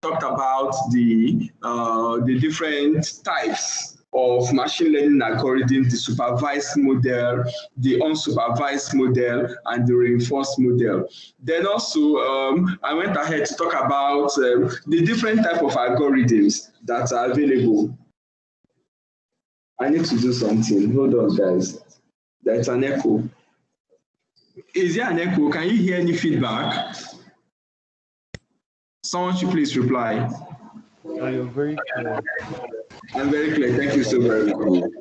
talked about the different types of machine learning algorithms, the supervised model, the unsupervised model, and the reinforced model. Then also, I went ahead to talk about the different type of algorithms that are available. I need to do something. Hold on, guys. There's an echo. Is there an echo? Can you hear any feedback? Someone should please reply. You're very clear. I'm very clear. Thank you so very much.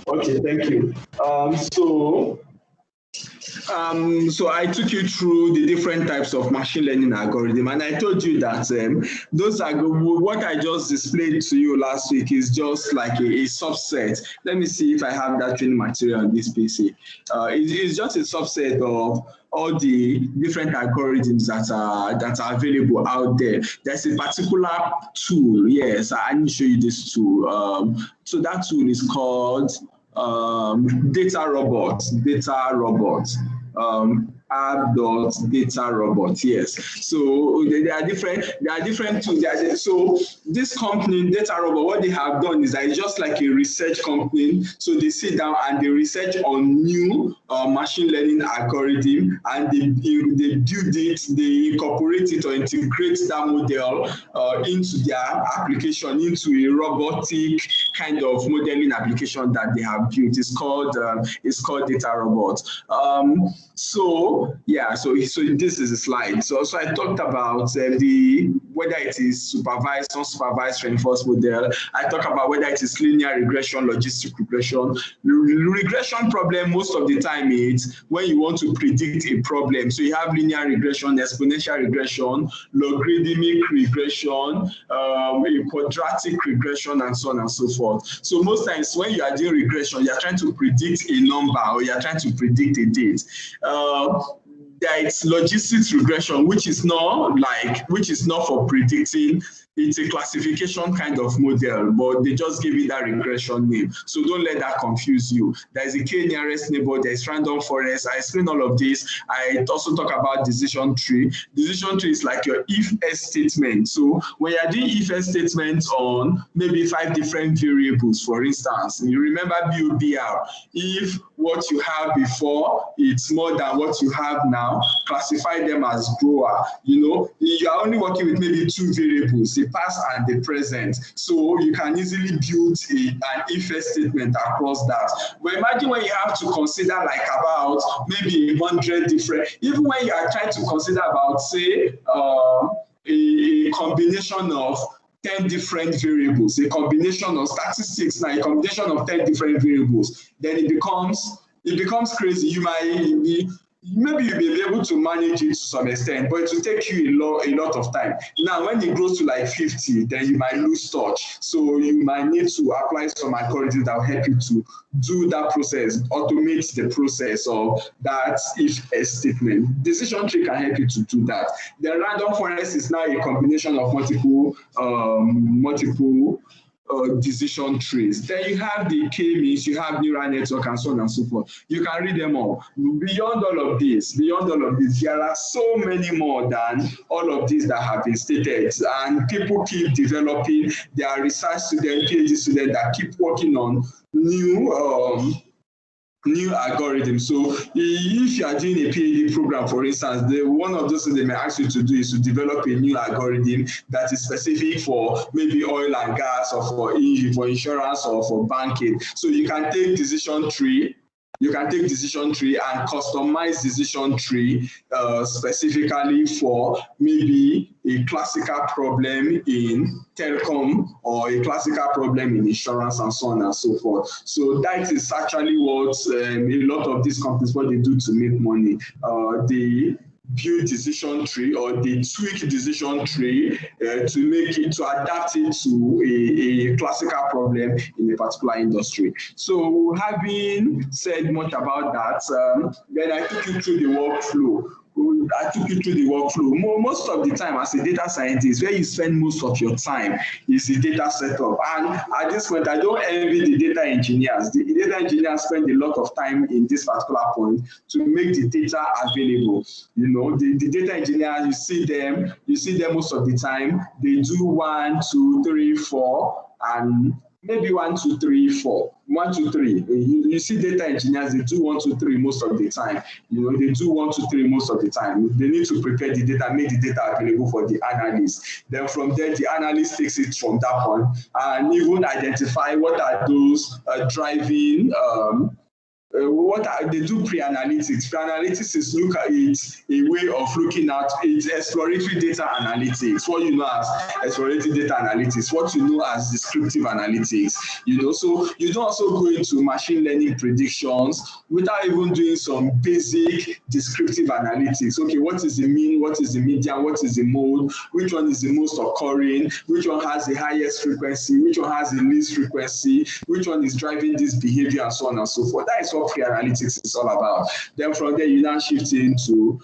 Okay, thank you. So I took you through the different types of machine learning algorithm, and I told you that those are what I just displayed to you last week is just like a subset. Let me see if I have that training material on this PC. It's just a subset of all the different algorithms that are available out there. There's a particular tool. Yes, I need to show you this tool. So that tool is called data robot. Data robot. Yes. So there are different tools. So this company, Data Robot, what they have done is that it's just like a research company. So they sit down and they research on new machine learning algorithm, and they build it, they incorporate it or integrate that model into their application, into a robotic kind of modeling application that they have built. It's called Data Robot. So this is a slide. So I talked about whether it is supervised, unsupervised reinforced model. I talk about whether it is linear regression, logistic regression. Regression problem most of the time is when you want to predict a problem. So you have linear regression, exponential regression, logarithmic regression, a quadratic regression, and so on and so forth. So most times when you are doing regression, you are trying to predict a number or you are trying to predict a date. There is logistics regression, which is not for predicting. It's a classification kind of model, but they just give it that regression name. So don't let that confuse you. There is a K nearest neighbor, there is random forest. I explain all of this. I also talk about decision tree. Decision tree is like your if-else statement. So when you're doing if-else statements on maybe 5 different variables, for instance, you remember BOBR, if what you have before it's more than what you have now, classify them as grower. You are only working with maybe 2 variables, the past and the present. So you can easily build an if-else statement across that. But imagine when you have to consider like about maybe 100 different, even when you are trying to consider about, say, a combination of 10 different variables, a combination of statistics, now a combination of 10 different variables, then it becomes crazy. You might be, maybe you'll be able to manage it to some extent, but it will take you a lot of time. Now, when it grows to like 50, then you might lose touch. So you might need to apply some algorithms that will help you to do that process, automate the process of that if-else statement. Decision tree can help you to do that. The random forest is now a combination of multiple decision trees. Then you have the K-means, you have neural network, and so on and so forth. You can read them all. Beyond all of this, there are so many more than all of these that have been stated. And people keep developing. There are research students, PhD students that keep working on new algorithms. So if you are doing a PhD program, for instance, one of those things they may ask you to do is to develop a new algorithm that is specific for maybe oil and gas, or for insurance, or for banking. So you can take decision tree. You can take decision tree and customize decision tree specifically for maybe a classical problem in telecom or a classical problem in insurance, and so on and so forth. So that is actually what a lot of these companies, what they do to make money. They build decision tree, or they tweak decision tree to adapt it to a classical problem in a particular industry. So having said much about that, then I took you through the workflow. I took you through the workflow. Most of the time as a data scientist, where you spend most of your time is the data setup. And at this point, I don't envy the data engineers. The data engineers spend a lot of time in this particular point to make the data available. You know, the data engineers, you see them most of the time. They do 1, 2, 3, 4, and maybe 1, 2, 3, 4. 1, 2, 3. You see data engineers, they do 1, 2, 3 most of the time. You know, they do 1, 2, 3 most of the time. They need to prepare the data, make the data available for the analyst. Then from there, the analyst takes it from that point and even identify what are those driving they do pre-analytics. Pre-analytics is look at it a way of looking at it, exploratory data analytics, what you know as exploratory data analytics, what you know as descriptive analytics. You know, so you don't also go into machine learning predictions without even doing some basic descriptive analytics. Okay, what is the mean? What is the median? What is the mode? Which one is the most occurring? Which one has the highest frequency? Which one has the least frequency? Which one is driving this behavior, and so on and so forth. That is what pre-analytics is all about. Then from there, you now shift into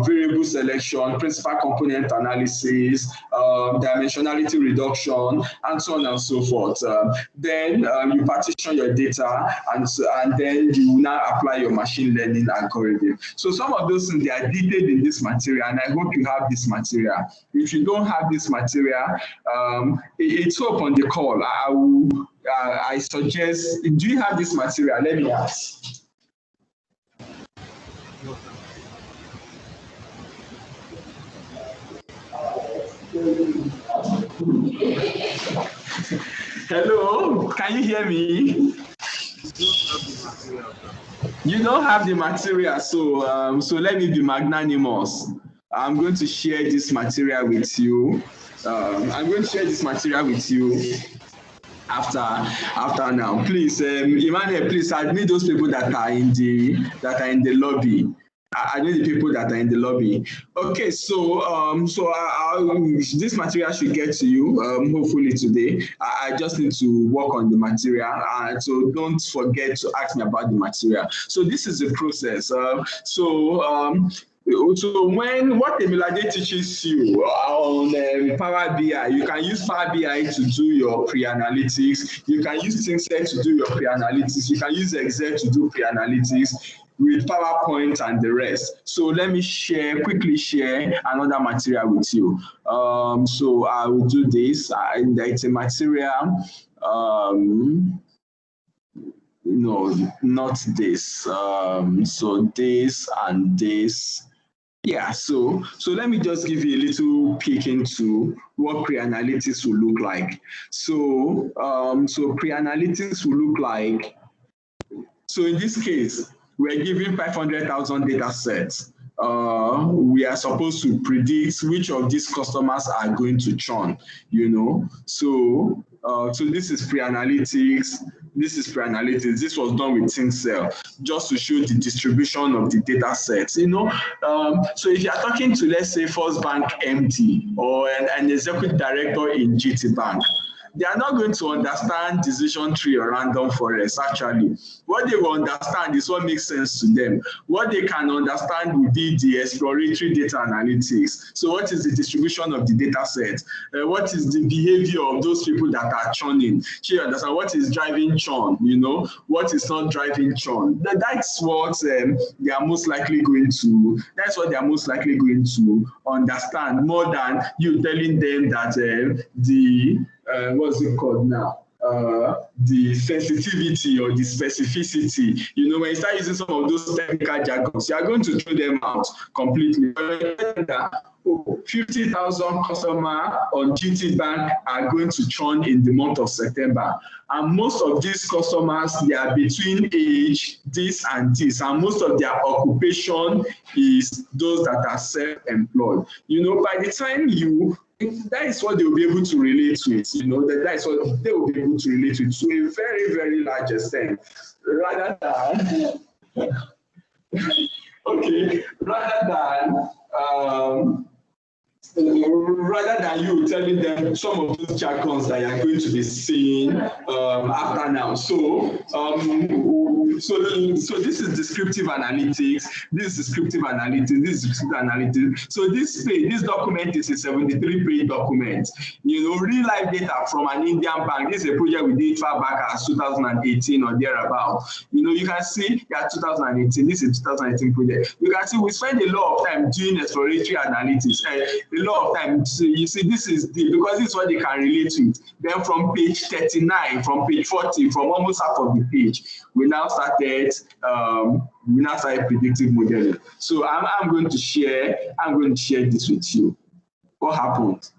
variable selection, principal component analysis, dimensionality reduction, and so on and so forth. Then you partition your data, and then you now apply your machine learning algorithm. So some of those things, they are detailed in this material, and I hope you have this material. If you don't have this material, it's up on the call. I suggest, do you have this material? Let me ask. Hello, can you hear me? You don't have the material, so let me be magnanimous. I'm going to share this material with you. After now. Please, Emmanuel, please admit those people that are in the lobby. I know the people that are in the lobby. Okay, so this material should get to you hopefully today. I just need to work on the material, so don't forget to ask me about the material. So this is the process. So what Emilade teaches you on Power BI, you can use Power BI to do your pre-analytics. You can use ThinkSet to do your pre-analytics. You can use Excel to do pre-analytics with PowerPoint and the rest. So let me quickly share another material with you. So I will do this. It's a material. No, not this. So this and this. Yeah, so let me just give you a little peek into what pre-analytics will look like. So pre-analytics will look like, so in this case, we're given 500,000 data sets. We are supposed to predict which of these customers are going to churn, you know. So this is pre-analytics. This was done with ThinkCell just to show the distribution of the data sets, you know. So if you are talking to, let's say, First Bank MD or an executive director in GT Bank, they are not going to understand decision tree or random forest. Actually, what they will understand is what makes sense to them. What they can understand will be the exploratory data analytics. So what is the distribution of the data set? What is the behavior of those people that are churning? So you understand what is driving churn, you know, what is not driving churn. That's what they are most likely going to understand, more than you telling them that what's it called now? The sensitivity or the specificity. You know, when you start using some of those technical jargons, you are going to throw them out completely. 50,000 customers on GT Bank are going to churn in the month of September. And most of these customers, they are between age, this and this. And most of their occupation is those that are self-employed. You know, by the time that is what they will be able to relate to it. You know, that is what they will be able to relate to it to a very, very large extent. Rather than, okay, rather than rather than you telling them some of those jargons that you're going to be seeing after now. So this is descriptive analytics, this is descriptive analytics, this is descriptive analytics. So this document is a 73-page document. You know, real life data from an Indian bank. This is a project we did far back as 2018 or thereabout. You know, you can see that 2018, this is 2018 project. You can see we spend a lot of time doing exploratory analytics. A lot of time, so you see, this is because this is what they can relate to. Then from page 39, from page 40, from almost half of the page, we now started predictive modeling. So I'm going to share this with you. What happened?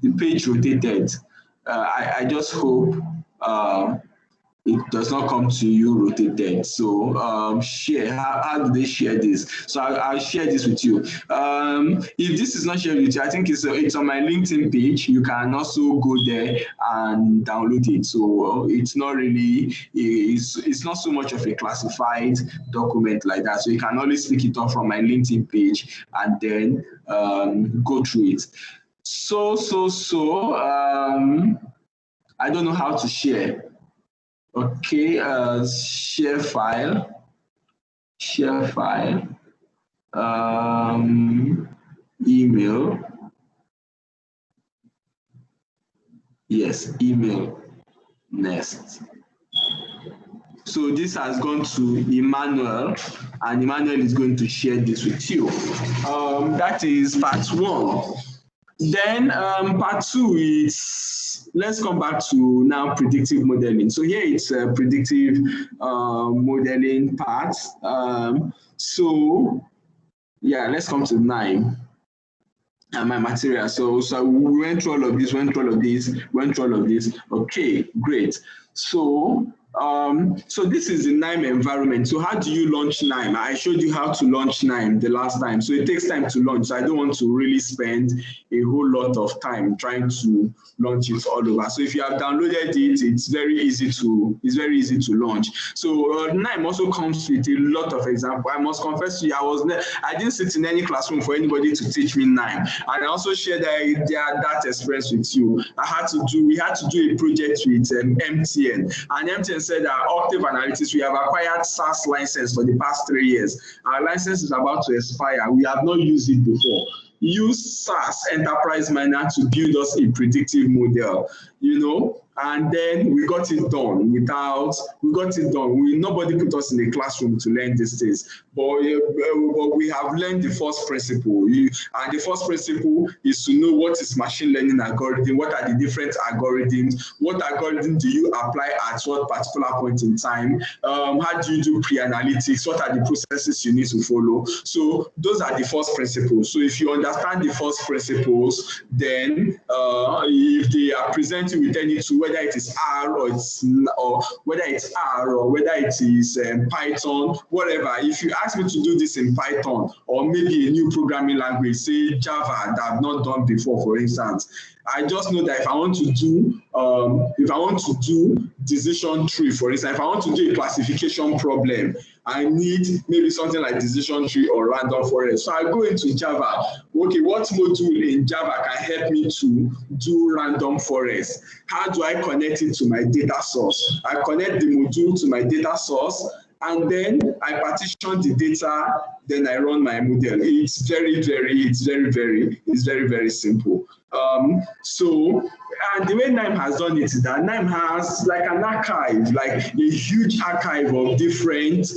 The page rotated. I just hope it does not come to you rotated. So share, how do they share this? So I'll share this with you. If this is not shared with you, I think it's on my LinkedIn page. You can also go there and download it. So it's not really, it's not so much of a classified document like that. So you can always pick it up from my LinkedIn page and then go through it. So I don't know how to share. Okay, share file, email, yes, email, next. So this has gone to Emmanuel, and Emmanuel is going to share this with you. That is part 1. Then part 2 is, let's come back to now predictive modeling. So here it's a predictive modeling part. So yeah, let's come to 9 and my material. So we went through all of this, went through all of this. Okay, great. So this is the NIME environment. So how do you launch NIME? I showed you how to launch NIME the last time. So it takes time to launch. So I don't want to really spend a whole lot of time trying to launch it all over. So if you have downloaded it, it's very easy to launch. So NIME also comes with a lot of examples. I must confess to you, I didn't sit in any classroom for anybody to teach me NIME. And I also shared that experience with you. We had to do a project with MTN. And MTN said that Octave Analytics, we have acquired SaaS license for the past 3 years. Our license is about to expire. We have not used it before. Use SaaS Enterprise Miner to build us a predictive model, you know, and then we got it done nobody put us in a classroom to learn these things, but we have learned the first principle. And the first principle is to know what is machine learning algorithm, what are the different algorithms, what algorithm do you apply at what particular point in time, how do you do pre-analytics, what are the processes you need to follow. So those are the first principles. So if you understand the first principles, then if they are presenting with any tool, whether it is R or whether it's Python, whatever. If you ask me to do this in Python or maybe a new programming language, say Java, that I've not done before, for instance, I just know that if I want to do decision tree, for instance, if I want to do a classification problem, I need maybe something like decision tree or random forest. So I go into Java. Okay, what module in Java can help me to do random forest? How do I connect it to my data source? I connect the module to my data source, and then I partition the data, then I run my model. It's very, very simple. And the way NIME has done it is that NIME has like an archive, like a huge archive of different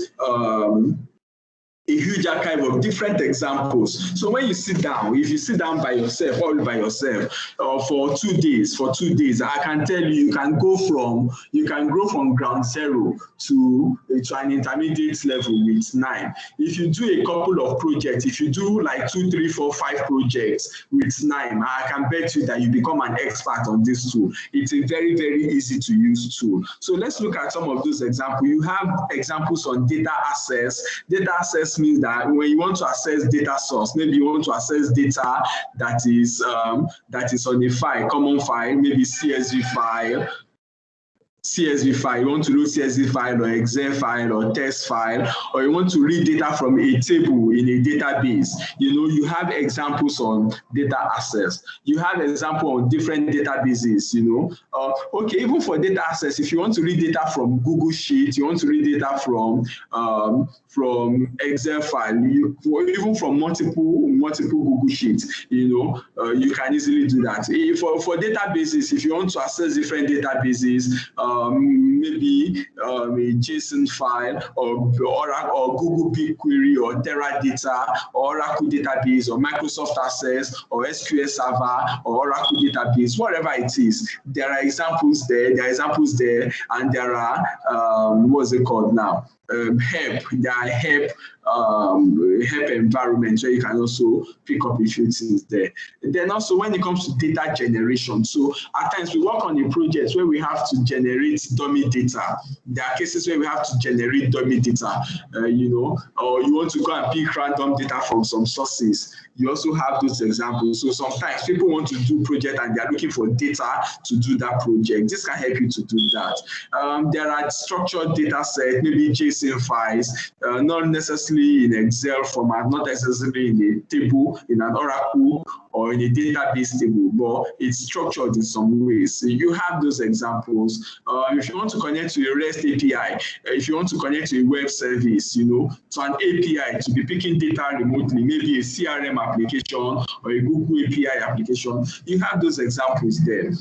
examples. So when you sit down, if you sit down by yourself, all by yourself, for 2 days, I can tell you, you can go from ground zero to an intermediate level with NIME. If you do a couple of projects, if you do like 2, 3, 4, 5 projects with NIME, I can bet you that you become an expert on this tool. It's a very, very easy to use tool. So let's look at some of those examples. You have examples on data access. Data access means that when you want to access data source, maybe you want to access data that is on a file, common file, maybe CSV file, CSV file, you want to load CSV file or Excel file or text file, or you want to read data from a table in a database. You have examples on data access. You have example on different databases, okay, even for data access, if you want to read data from Google Sheet, you want to read data from Excel file, even from multiple Google Sheets, you can easily do that. For databases, if you want to access different databases, maybe a JSON file or Google BigQuery or Teradata or Oracle database or Microsoft Access or SQL Server or Oracle database, whatever it is, there are examples there, and there are what's it called now? Help. There are help environments where you can also pick up a few things there. Then also when it comes to data generation, so at times we work on a project where we have to generate dummy data. There are cases where we have to generate dummy data, or you want to go and pick random data from some sources. You also have those examples. So sometimes people want to do project and they are looking for data to do that project. This can help you to do that. There are structured data sets, maybe JSON files, not necessarily in Excel format, not necessarily in a table, in an Oracle or in a database table, but it's structured in some ways. So you have those examples. If you want to connect to a REST API, if you want to connect to a web service, to an API to be picking data remotely, maybe a CRM application or a Google API application, you have those examples there.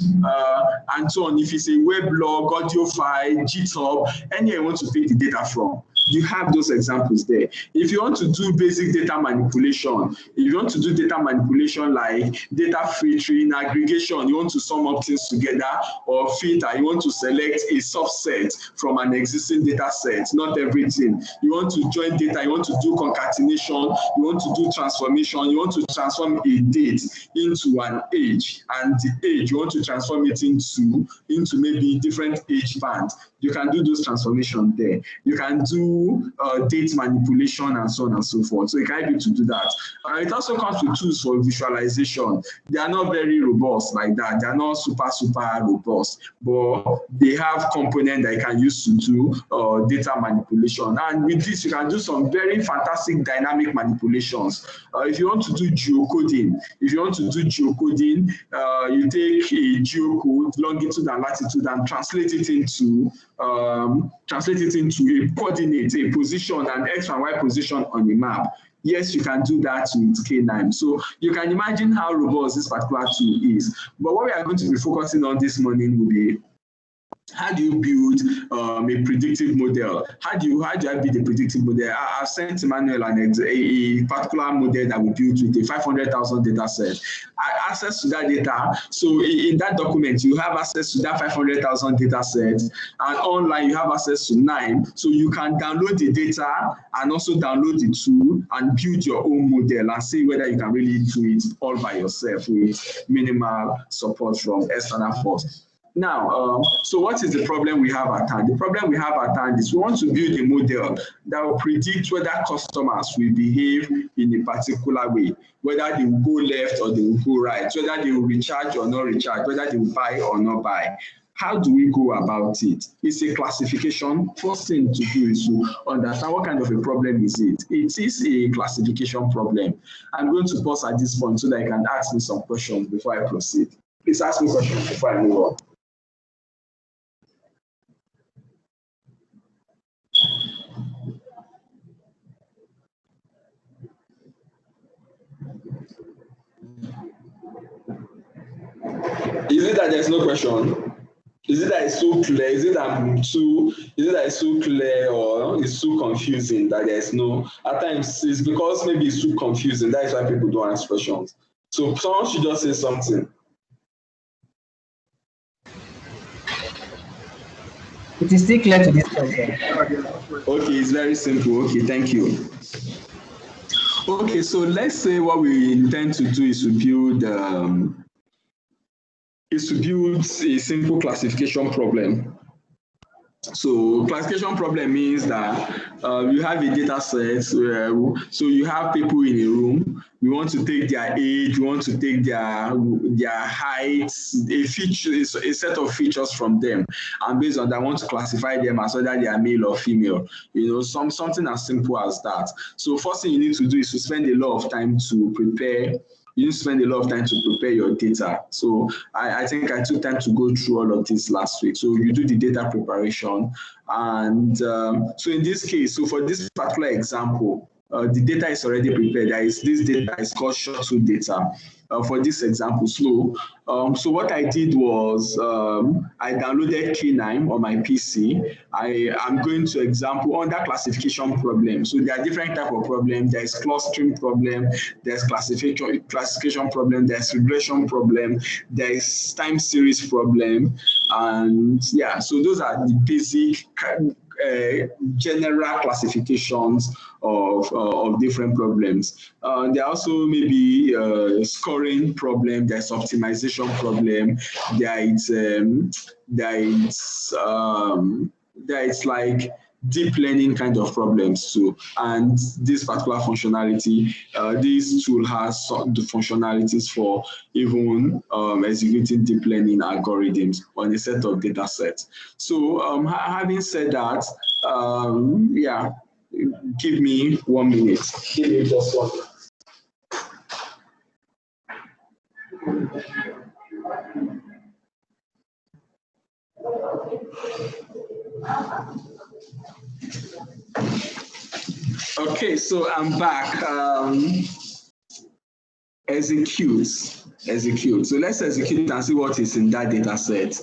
And so on, if it's a weblog, audio file, GitHub, anywhere you want to pick the data from, you have those examples there. If you want to do basic data manipulation, if you want to do data manipulation like data filtering, aggregation, you want to sum up things together, or filter, you want to select a subset from an existing data set, not everything. You want to join data, you want to do concatenation, you want to do transformation, you want to transform a date into an age, and the age, you want to transform it into maybe different age bands. You can do those transformations there. You can do date manipulation and so on and so forth. So it can help you to do that. It also comes with tools for visualization. They are not very robust like that. They are not super robust, but they have components that you can use to do data manipulation. And with this, you can do some very fantastic dynamic manipulations. If you want to do geocoding, you take a geocode, longitude and latitude, and translate it into a coordinate, a position, an X and Y position on a map. Yes, you can do that with K9. So you can imagine how robust this particular tool is. But what we are going to be focusing on this morning will be, how do you build a predictive model? How do I build a predictive model? I've sent Emmanuel a particular model that we built with a 500,000 data set. Access to that data. So in that document, you have access to that 500,000 data set, and online you have access to 9. So you can download the data and also download the tool and build your own model and see whether you can really do it all by yourself with minimal support from external force. Now, so what is the problem we have at hand? The problem we have at hand is we want to build a model that will predict whether customers will behave in a particular way, whether they will go left or they will go right, whether they will recharge or not recharge, whether they will buy or not buy. How do we go about it? It's a classification. First thing to do is to understand what kind of a problem is it. It is a classification problem. I'm going to pause at this point so that you can ask me some questions before I proceed. Please ask me questions before I move on. Is it that there's no question? Is it that it's so clear? Is it that it's so clear, or it's too confusing that there's no? At times it's because maybe it's too confusing. That is why people don't ask questions. So someone should just say something. It is still clear to this point. Okay, it's very simple. Okay, thank you. Okay, so let's say what we intend to do is to build a simple classification problem. So classification problem means that you have a data set, so you have people in a room, you want to take their age, you want to take their height, a set of features from them, and based on that, I want to classify them as whether they are male or female. Something as simple as that. So first thing you need to do is to spend a lot of time to prepare. You spend a lot of time to prepare your data. So I think I took time to go through all of this last week. So you do the data preparation. And so in this case, so for this particular example, the data is already prepared. This data is called short-to data for this example. So what I did was I downloaded K9 on my PC. I am going to example under classification problem. So there are different type of problems. There is clustering problem, there's classification problem, there's regression problem, there is time series problem, and yeah, so those are the basic general classifications of different problems. There are also maybe scoring problem, there's optimization problem, there is like deep learning kind of problems too. And this particular functionality, this tool has the functionalities for even executing deep learning algorithms on a set of data sets. So having said that, yeah, give me 1 minute. Give me just 1 minute. Okay, so I'm back. Execute. So let's execute and see what is in that data set.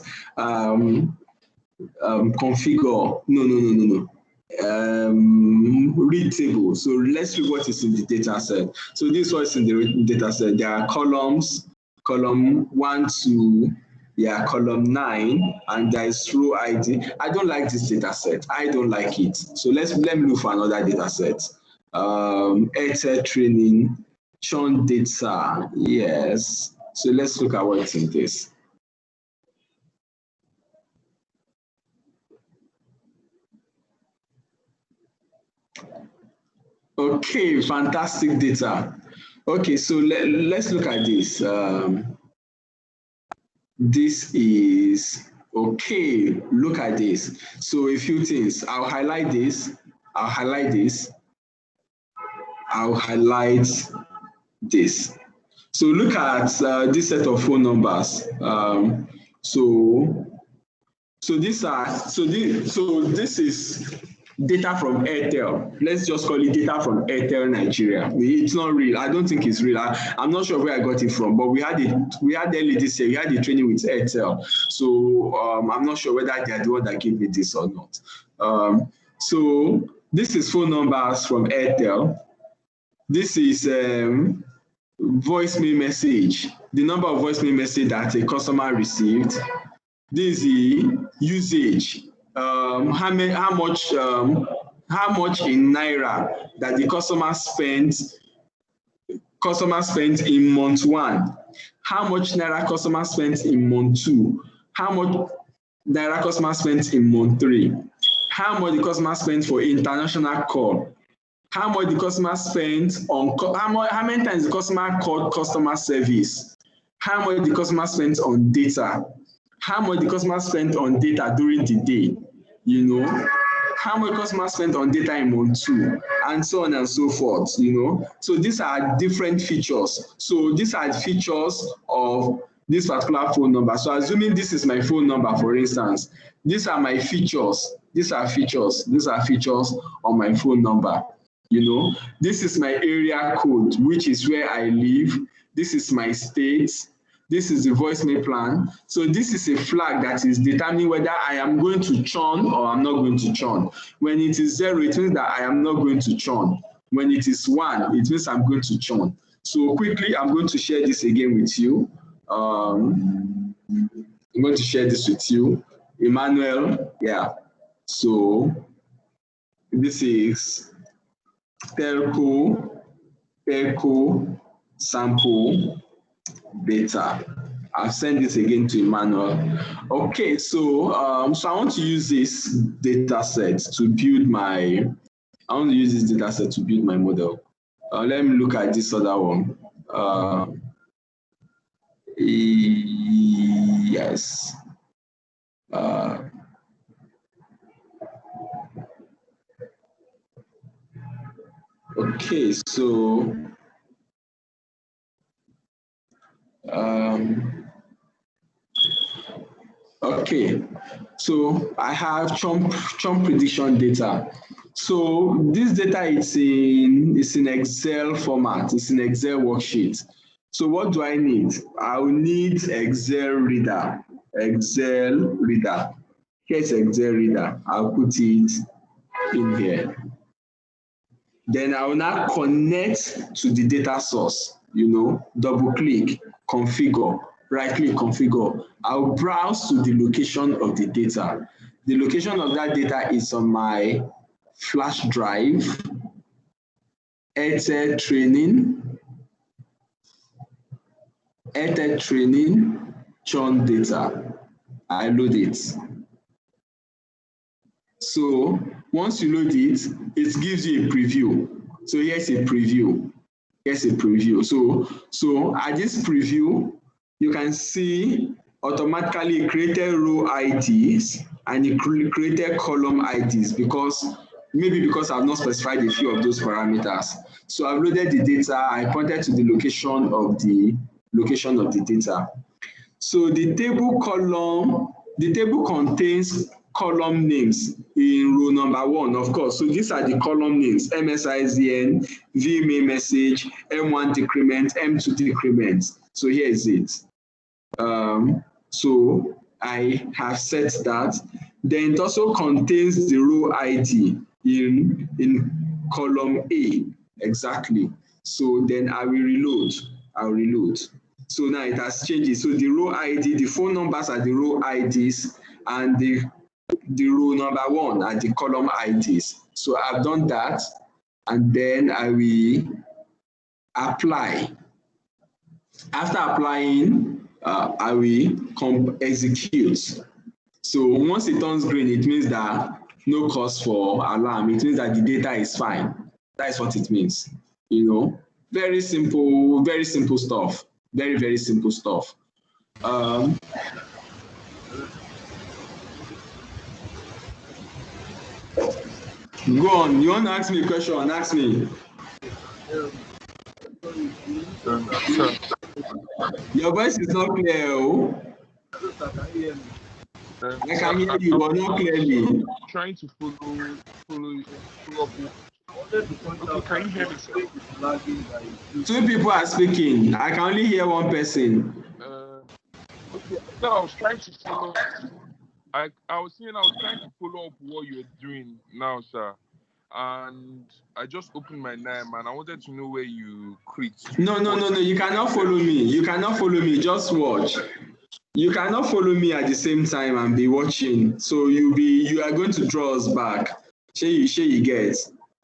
Configure. No. Read table. So let's read what is in the data set. So this is what's in the data set. There are columns, column 1 to column 9, and there is row ID. I don't like this data set. I don't like it. So let me look for another data set. Excel training, churn data. Yes. So let's look at what's in this. Okay, fantastic data. Okay, so let's look at this. This is, okay, look at this. So a few things. I'll highlight this. I'll highlight this. So look at this set of phone numbers. This is data from Airtel. Let's just call it data from Airtel Nigeria. It's not real. I don't think it's real. I'm not sure where I got it from, but we had early this year, we had the training with Airtel. So I'm not sure whether they are the one that gave me this or not. So this is phone numbers from Airtel. This is voicemail message, the number of voicemail message that a customer received. This is the usage, how much in naira that the customer spent in month 1, how much naira customer spent in month 2, how much naira customer spent in month 3, how much the customer spent for international call, how much the customer spent on how many times the customer called customer service, how much the customer spent on data, how much the customer spent on data during the day, how much customer spent on data in month 2, and so on and so forth, So these are different features. So these are features of this particular phone number. So assuming this is my phone number, for instance, these are my features. These are features on my phone number. This is my area code, which is where I live. This is my state. This is the voicemail plan. So this is a flag that is determining whether I am going to churn or I'm not going to churn. When it is 0, it means that I am not going to churn. When it is 1, it means I'm going to churn. So quickly, I'm going to share this again with you. I'm going to share this with you. Emmanuel, yeah. So this is telco sample data. I've sent this again to Emmanuel. Okay, so so I want to use this data set to build my. I want to use this data set to build my model. Let me look at this other one. Yes. Okay, so okay, so I have chump prediction data. So this data is in Excel format. It's in Excel worksheet. So what do I need? I will need Excel reader. Excel reader. Here's Excel reader. I'll put it in here. Then I will now connect to the data source. Double click, configure, right click, configure. I'll browse to the location of the data. The location of that data is on my flash drive, Airtel training, churn data. I load it. So once you load it, it gives you a preview. So here's a preview. Here's a preview. So at this preview, you can see automatically it created row IDs and it created column IDs because I've not specified a few of those parameters. So I've loaded the data. I pointed to the location of the data. So the table contains column names in row number 1, of course. So these are the column names: MSIZN, VMA message, M1 decrement, M2 decrement. So here is it. So I have set that. Then it also contains the row ID in column A, exactly. So then I will reload. I'll reload. So now it has changed. So the row ID, the phone numbers are the row IDs, and the row number 1 are the column IDs. So I've done that, and then I will apply. After applying, I will execute. So once it turns green, it means that no cause for alarm. It means that the data is fine. That is what it means. Very simple stuff. Very, very simple stuff. Go on. You want to ask me a question? Ask me. Your voice is not clear. Oh. I can hear you, but not clearly. I'm trying to follow up. Okay, can you hear me, sir? 2 people are speaking. I can only hear 1 person. Okay. No, I was trying to follow. I was trying to follow up what you're doing now, sir. And I just opened my NIM and I wanted to know where you quit. No. You cannot follow me. You cannot follow me. Just watch. You cannot follow me at the same time and be watching. So you are going to draw us back. Shey you get.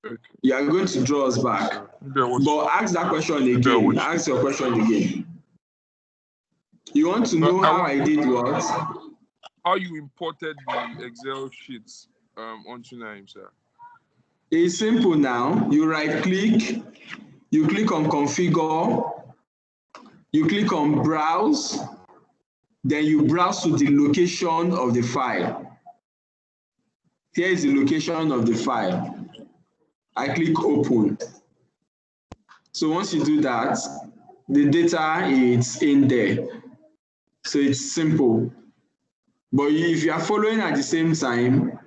Okay. You are going to draw us back. But ask that question again. Ask your question again. You want to know how I did what? How you imported the Excel sheets onto NIM, sir? It's simple now. You right click, you click on configure, you click on browse, then you browse to the location of the file. Here is the location of the file. I click open. So once you do that, the data is in there. So it's simple. But if you are following at the same time,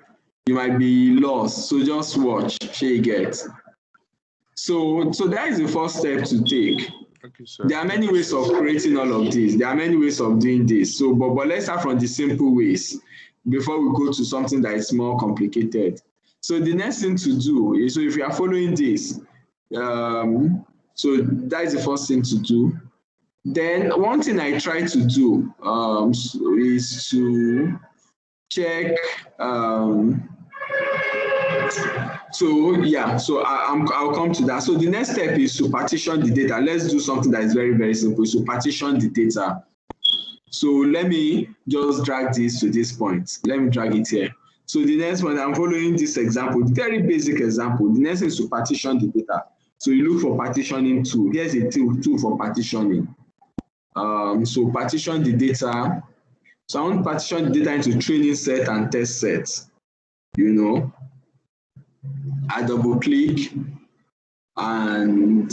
you might be lost. So just watch, shey you get. So that is the first step to take. Okay, sir. There are many ways of creating all of this. There are many ways of doing this. So, but let's start from the simple ways before we go to something that is more complicated. So the next thing to do is, so if you are following this, so that is the first thing to do. Then one thing I try to do is to check. I'll come to that. So the next step is to partition the data. Let's do something that is very, very simple. So partition the data. So let me just drag this to this point. Let me drag it here. So the next one, I'm following this example, very basic example. The next is to partition the data. So you look for partitioning tool. Here's a tool for partitioning. So partition the data. So I want to partition the data into training set and test set. You know, I double click and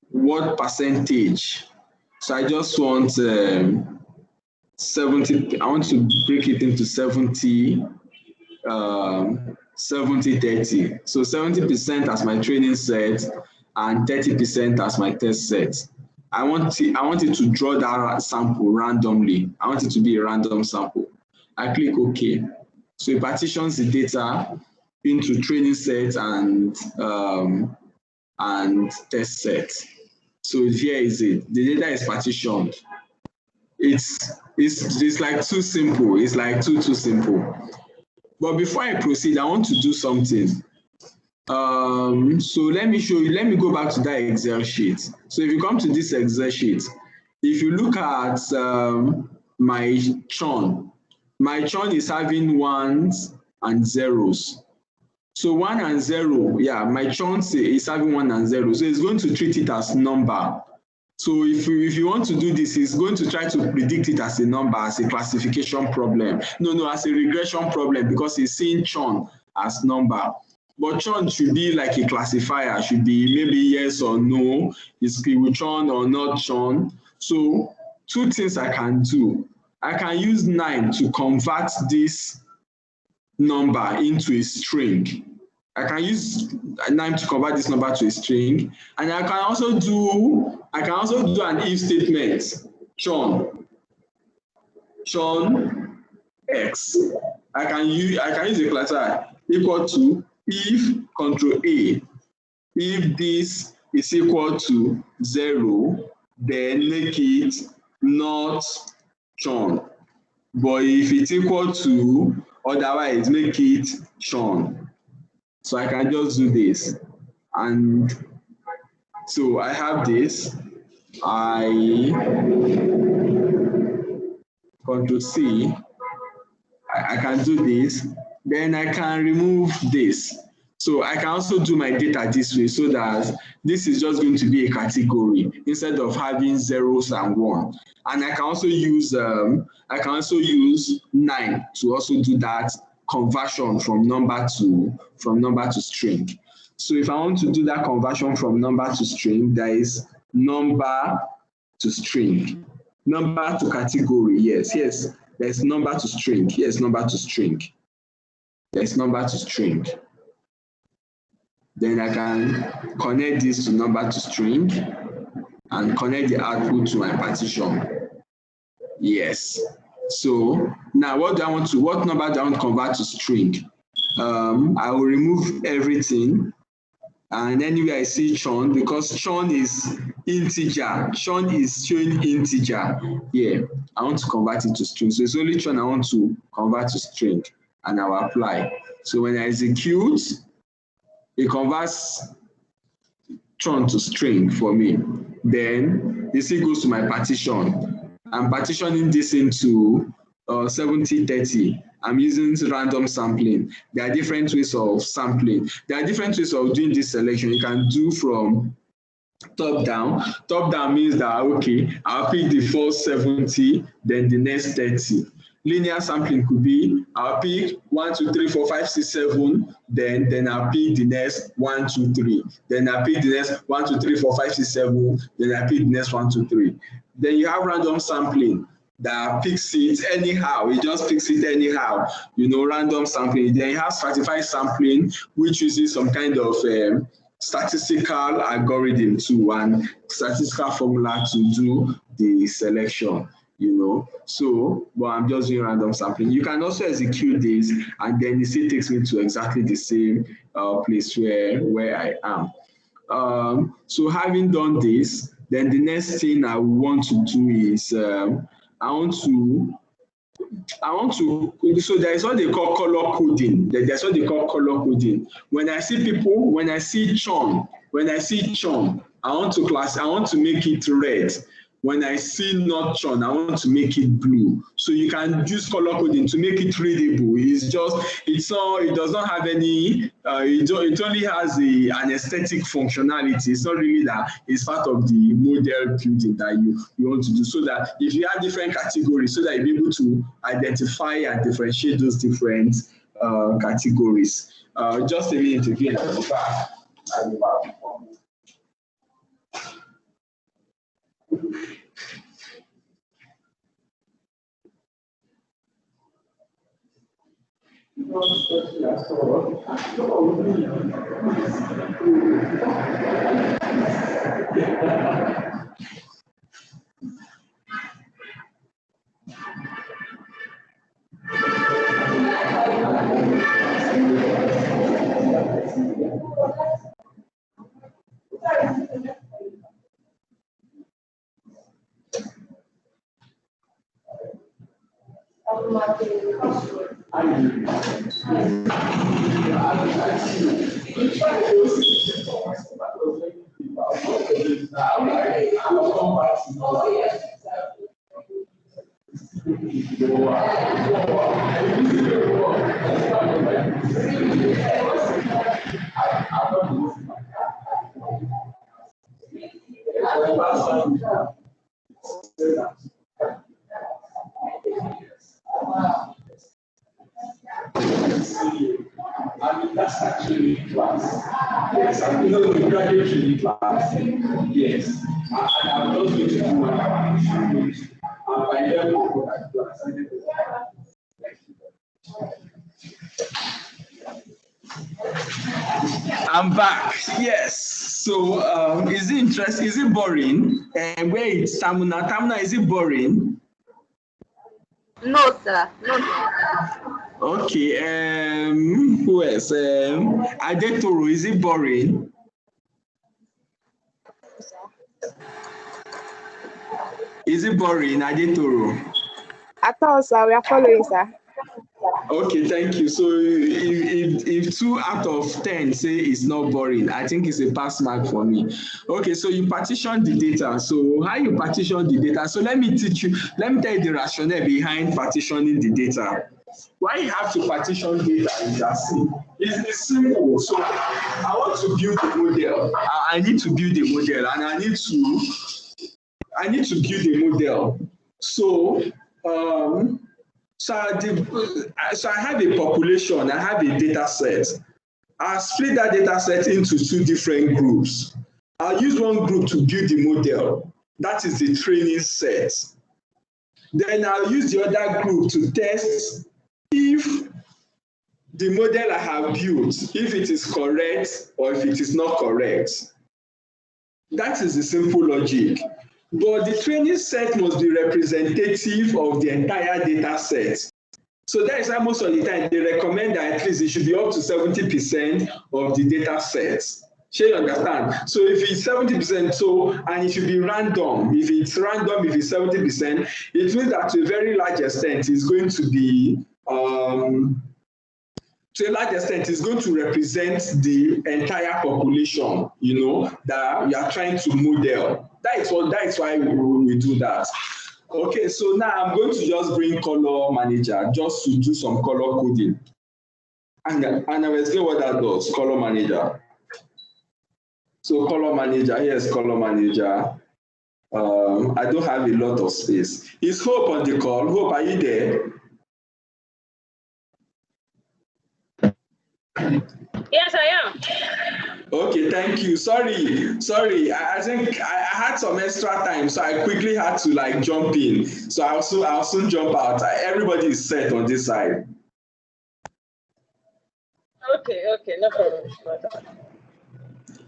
what percentage. So I just want 70. I want to break it into 70, 70-30. So 70% as my training set and 30% as my test set. I want it to draw that sample randomly. I want it to be a random sample. I click OK. So it partitions the data into training set and test set. So here is it. The data is partitioned. It's like too simple. It's like too simple. But before I proceed, I want to do something. So let me show you. Let me go back to that Excel sheet. So if you come to this Excel sheet, if you look at my churn is having ones and zeros. So 1 and 0, yeah, my churn is having 1 and 0. So it's going to treat it as number. So if you want to do this, it's going to try to predict it as a number, as a classification problem. No, as a regression problem, because it's seeing churn as number. But churn should be like a classifier, should be maybe yes or no, is it will churn or not churn. So 2 things I can do. I can use 9 to convert this number into a string. I can use 9 to convert this number to a string, and I can also do an if statement. Churn x. I can use a classifier equal to if control A. If this is equal to 0, then make it not churn. But if it's equal to otherwise, make it churn. So I can just do this. And so I have this. I Control C. I can do this. Then I can remove this. So I can also do my data this way, so that this is just going to be a category instead of having zeros and 1. And I can also use 9 to also do that conversion from number to string. So if I want to do that conversion from number to string, there is number to string, number to category. Yes, there's number to string. Yes, number to string. There's number to string. Then I can connect this to number to string and connect the output to my partition. Yes. So now what number do I want to convert to string? I will remove everything, and anywhere I see churn, because churn is integer. Churn is showing integer. Yeah, I want to convert it to string. So it's only churn I want to convert to string, and I will apply. So when I execute, it converts churn to string for me. Then this goes to my partition. I'm partitioning this into 70-30. I'm using random sampling. There are different ways of sampling. There are different ways of doing this selection. You can do from top down. Top down means that, okay, I'll pick the first 70, then the next 30. Linear sampling could be, I'll pick 1, 2, 3, 4, 5, 6, 7, then I'll pick the next 1, 2, 3. Then I'll pick the next 1, 2, 3, 4, 5, 6, 7, then I pick the next 1, 2, 3. Then you have random sampling that picks it anyhow. It just picks it anyhow, random sampling. Then you have stratified sampling, which uses some kind of statistical algorithm and statistical formula to do the selection. So, but I'm just doing random sampling. You can also execute this, and then it still takes me to exactly the same place where I am. So having done this, then the next thing I want to do is so there is what they call color coding. There's what they call color coding. When I see churn, I want to make it red. When I see not churn, I want to make it blue. So you can use color coding to make it readable. It does not have any, it only has an aesthetic functionality. It's not really that it's part of the model building that you want to do. So that if you have different categories, so that you'll be able to identify and differentiate those different categories. Just a minute again. That's actually class. Yes, I'm going to graduate training class. Yes, and I'm just going to do my application. And by then, we'll go back to class. I'm back. Yes. So, is it interesting? Is it boring? Where it's Tamuna? Tamuna, is it boring? No, sir. No, sir. Okay. Who else? Adetoro, is it boring? Is it boring, Adetoro? At all, sir. We are following, sir. Okay, thank you. So if 2 out of 10 say it's not boring, I think it's a pass mark for me. Okay, so you partition the data. So how you partition the data? So let me tell you the rationale behind partitioning the data. Why you have to partition data is that it's simple. So I want to build a model. I need to build a model, and I need to build a model. So So I have a population, I have a data set. I'll split that data set into 2 different groups. I'll use one group to build the model. That is the training set. Then I'll use the other group to test if the model I have built, if it is correct or if it is not correct. That is the simple logic. But the training set must be representative of the entire data set. So that is why most of the time they recommend that at least it should be up to 70% of the data set. Shall you understand? So if it's 70%, and it should be random. If it's random, if it's 70%, it means that to a very large extent it's going to be to a large extent, it's going to represent the entire population, that we are trying to model. That is why we do that. Okay, so now I'm going to just bring color manager just to do some color coding. And I will explain what that does, color manager. So color manager, here's color manager. I don't have a lot of space. Is Hope on the call? Hope, are you there? Yes, I am. Okay, thank you. Sorry. I think I had some extra time, so I quickly had to jump in. So I'll soon jump out. Everybody is set on this side. Okay, no problem.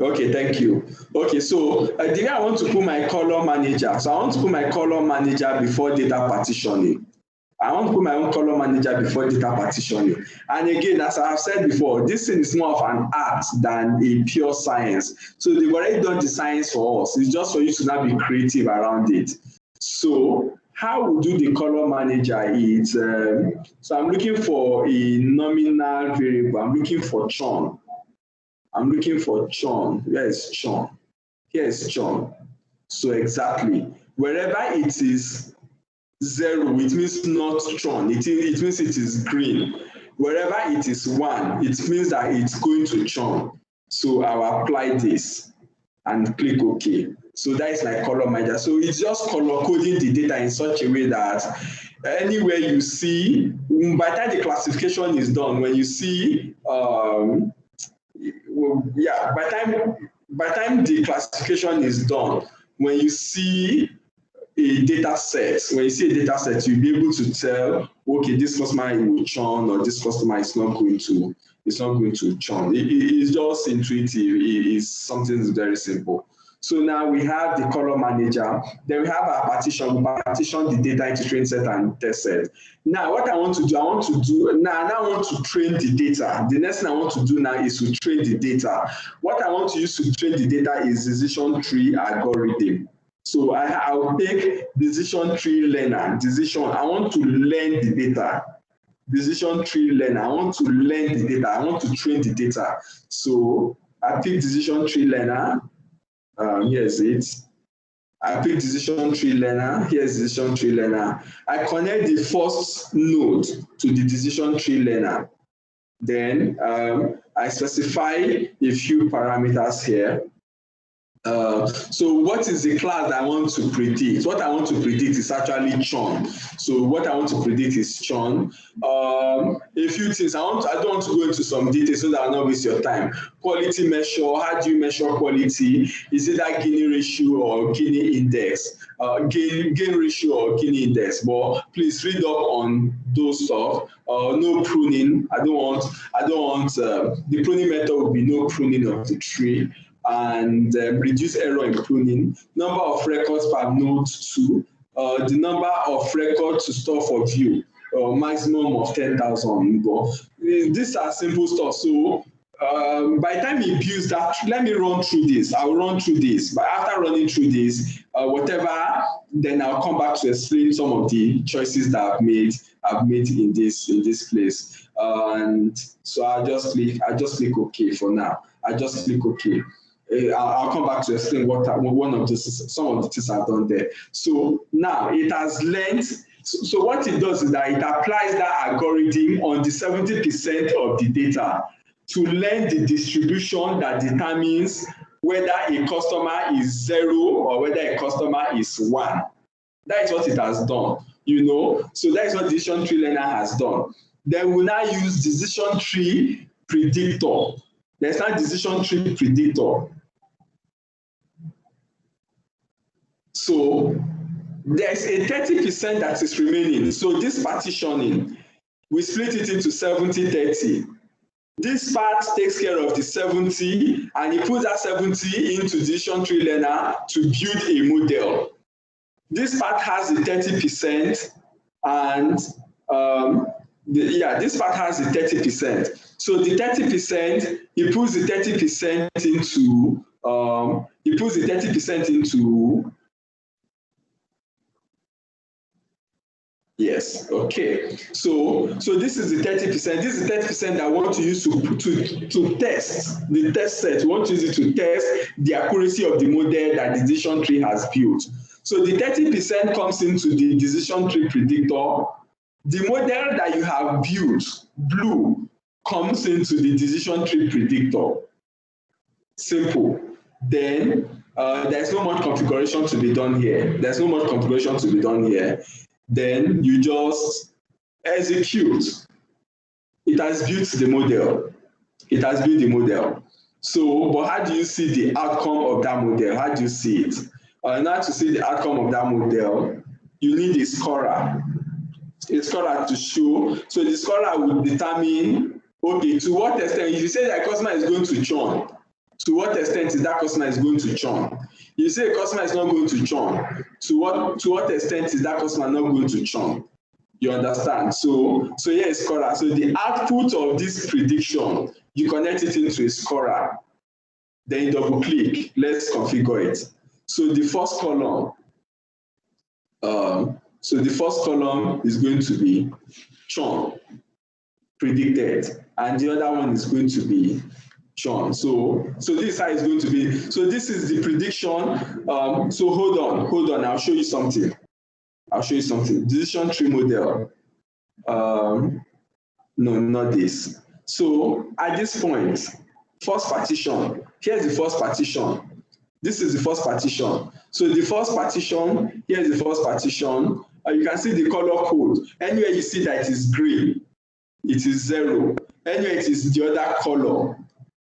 Okay, thank you. Okay, so the way I want to put my color manager. So I want to put my color manager before data partitioning. I want to put my own color manager before data partitioning. And again, as I have said before, this thing is more of an art than a pure science. So they've already done the science for us. It's just for you to now be creative around it. So how we do the color manager is, so I'm looking for a nominal variable. I'm looking for churn. Where is churn? Here is churn. So exactly, Wherever it is 0, it means not churn. It means it is green. Wherever it is 1, it means that it's going to churn. So I'll apply this and click OK. So that is my color manager. So it's just color coding the data in such a way that anywhere you see, by the time the classification is done, when you see, by the time the classification is done, when you see a data set, you'll be able to tell, okay, this customer will churn or this customer is not going to churn. It's just intuitive. It's something very simple. So now we have the color manager. Then we have our partition. We partition the data into train set and test set. Now what I want to do, I want to train the data. The next thing I want to do now is to train the data. What I want to use to train the data is decision tree algorithm. So I will take decision tree learner. I want to learn the data. Decision tree learner. I want to learn the data. I want to train the data. So I pick decision tree learner. Here's it. I pick decision tree learner. Here's decision tree learner. I connect the first node to the decision tree learner. Then I specify a few parameters here. So what is the class that I want to predict? What I want to predict is actually churn. So what I want to predict is churn. A few things. I don't want to go into some details so that I'll not waste your time. Quality measure. How do you measure quality? Is it that Gini ratio or Gini index? Gain ratio or Gini index? But please read up on those stuff. No pruning. I don't want the pruning method will be no pruning of the tree. And reduce error in pruning, number of records per node 2, the number of records to store for view, maximum of 10,000. These are simple stuff. So by the time he builds that, let me run through this. I'll run through this. But after running through this, whatever, then I'll come back to explain some of the choices that I've made in this place. And so I'll just click OK for now. I just click OK. I'll come back to explain some of the things I've done there. So now it has learned. So what it does is that it applies that algorithm on the 70% of the data to learn the distribution that determines whether a customer is 0 or whether a customer is 1. That is what it has done. So that is what decision tree learner has done. Then we'll now use decision tree predictor. There's not decision tree predictor. So there's a 30% that is remaining. So this partitioning, we split it into 70-30. This part takes care of the 70, and it puts that 70 into decision tree learner to build a model. This part has the 30%, and this part has the 30%. So the 30%, it puts the 30% into, yes, okay. So this is the 30%. This is the 30% that I want to use to test the test set. We want to use it to test the accuracy of the model that the decision tree has built. So the 30% comes into the decision tree predictor. The model that you have built, blue, comes into the decision tree predictor. Simple. Then there's no much configuration to be done here. Then you just execute. It has built the model. So, but how do you see the outcome of that model? How do you see it? Now to see the outcome of that model, you need a scorer. A scorer to show. So the scorer will determine, okay, to what extent, if you say that a customer is going to churn, to what extent is that customer is going to churn? You say a customer is not going to churn, to what extent is that customer not going to churn? You understand? So here is scorer. So the output of this prediction, you connect it into a scorer. Then you double click. Let's configure it. So the first column, is going to be churn predicted, and the other one is going to be churn. So this is how it's going to be. So this is the prediction. So hold on. I'll show you something. Decision tree model. No, not this. So at this point, first partition. Here's the first partition. This is the first partition. So the first partition, here's the first partition. You can see the color code. Anywhere you see that it is green, it is 0. Anywhere it is the other color,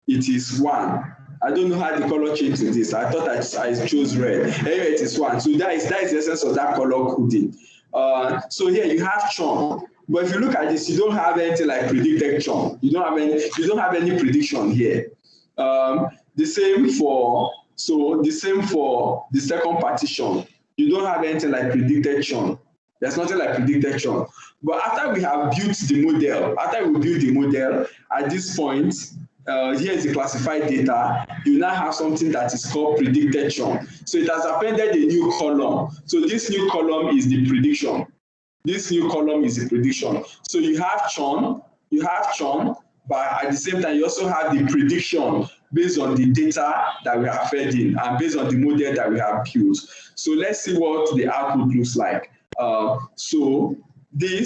it is 1. I don't know how the color changed to this. I thought I chose red. Anyway, it is 1. So that is the essence of that color coding. So here you have churn. But if you look at this, you don't have anything like predicted churn. You don't have any prediction here. The same for the second partition. You don't have anything like predicted churn. There's nothing like predicted churn. But after we have built the model, at this point, here is the classified data. You now have something that is called predicted churn. So it has appended a new column. So this new column is the prediction. So you have churn, but at the same time, you also have the prediction based on the data that we have fed in and based on the model that we have built. So let's see what the output looks like. So the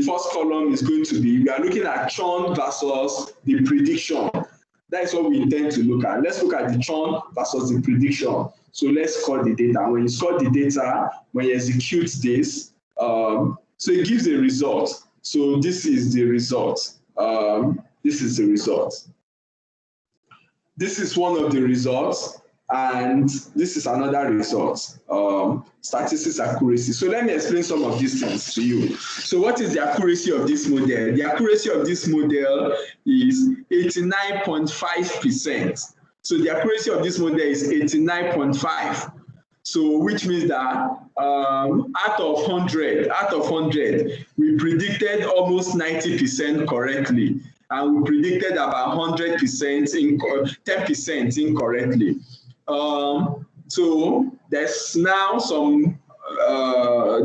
first column is going to be, we are looking at churn versus the prediction. That is what we intend to look at. Let's look at the churn versus the prediction. So let's score the data. When you score the data, when you execute this, so it gives a result. So this is the result. This is one of the results, and this is another result. Statistics accuracy. So let me explain some of these things to you. So what is the accuracy of this model? The accuracy of this model is 89.5%. So the accuracy of this model is 89.5. So which means that out of 100, we predicted almost 90% correctly, and we predicted about 100%, 10% incorrectly. So there's now some,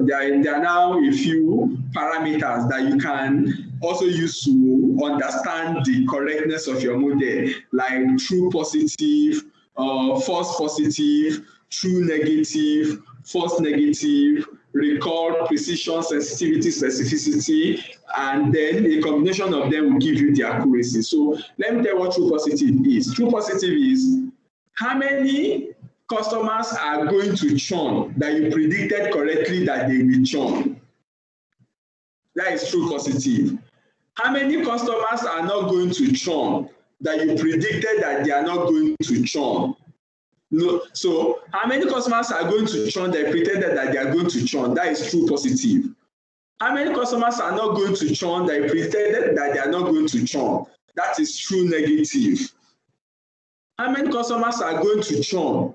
there are now a few parameters that you can also use to understand the correctness of your model, like true positive, false positive, true negative, false negative, recall, precision, sensitivity, specificity, and then a combination of them will give you the accuracy. So let me tell you what true positive is. True positive is how many customers are going to churn that you predicted correctly that they will churn. That is true positive. How many customers are not going to churn that you predicted that they are not going to churn? No. So how many customers are going to churn that you predicted that they are going to churn? That is true positive. How many customers are not going to churn that you predicted that they are not going to churn? That is true negative. How many customers are going to churn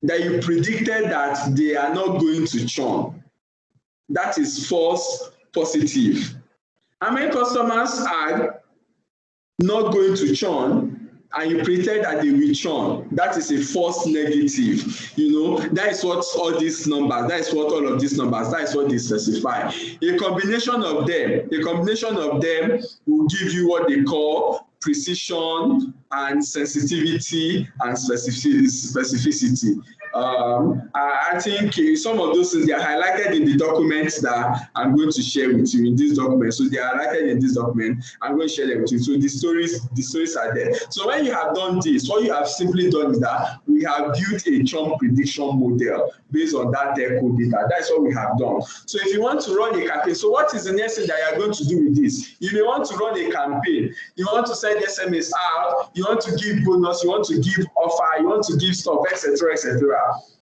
that you predicted that they are not going to churn? That is false positive. How many customers are not going to churn and you predicted that they will churn? That is a false negative. You know, that is what all these numbers, that is what all of these numbers, that is what they specify. A combination of them will give you what they call precision and sensitivity and specificity. I think some of those things, they are highlighted in the documents that I'm going to share with you in this document. So they are highlighted in this document. I'm going to share them with you. So the stories are there. So when you have done this, what you have simply done is that we have built a churn prediction model based on that code data. That's what we have done. So if you want to run a campaign, so what is the next thing that you are going to do with this? You may want to run a campaign. You want to send SMS out. You want to give bonus. You want to give offer. You want to give stuff, etc., etc.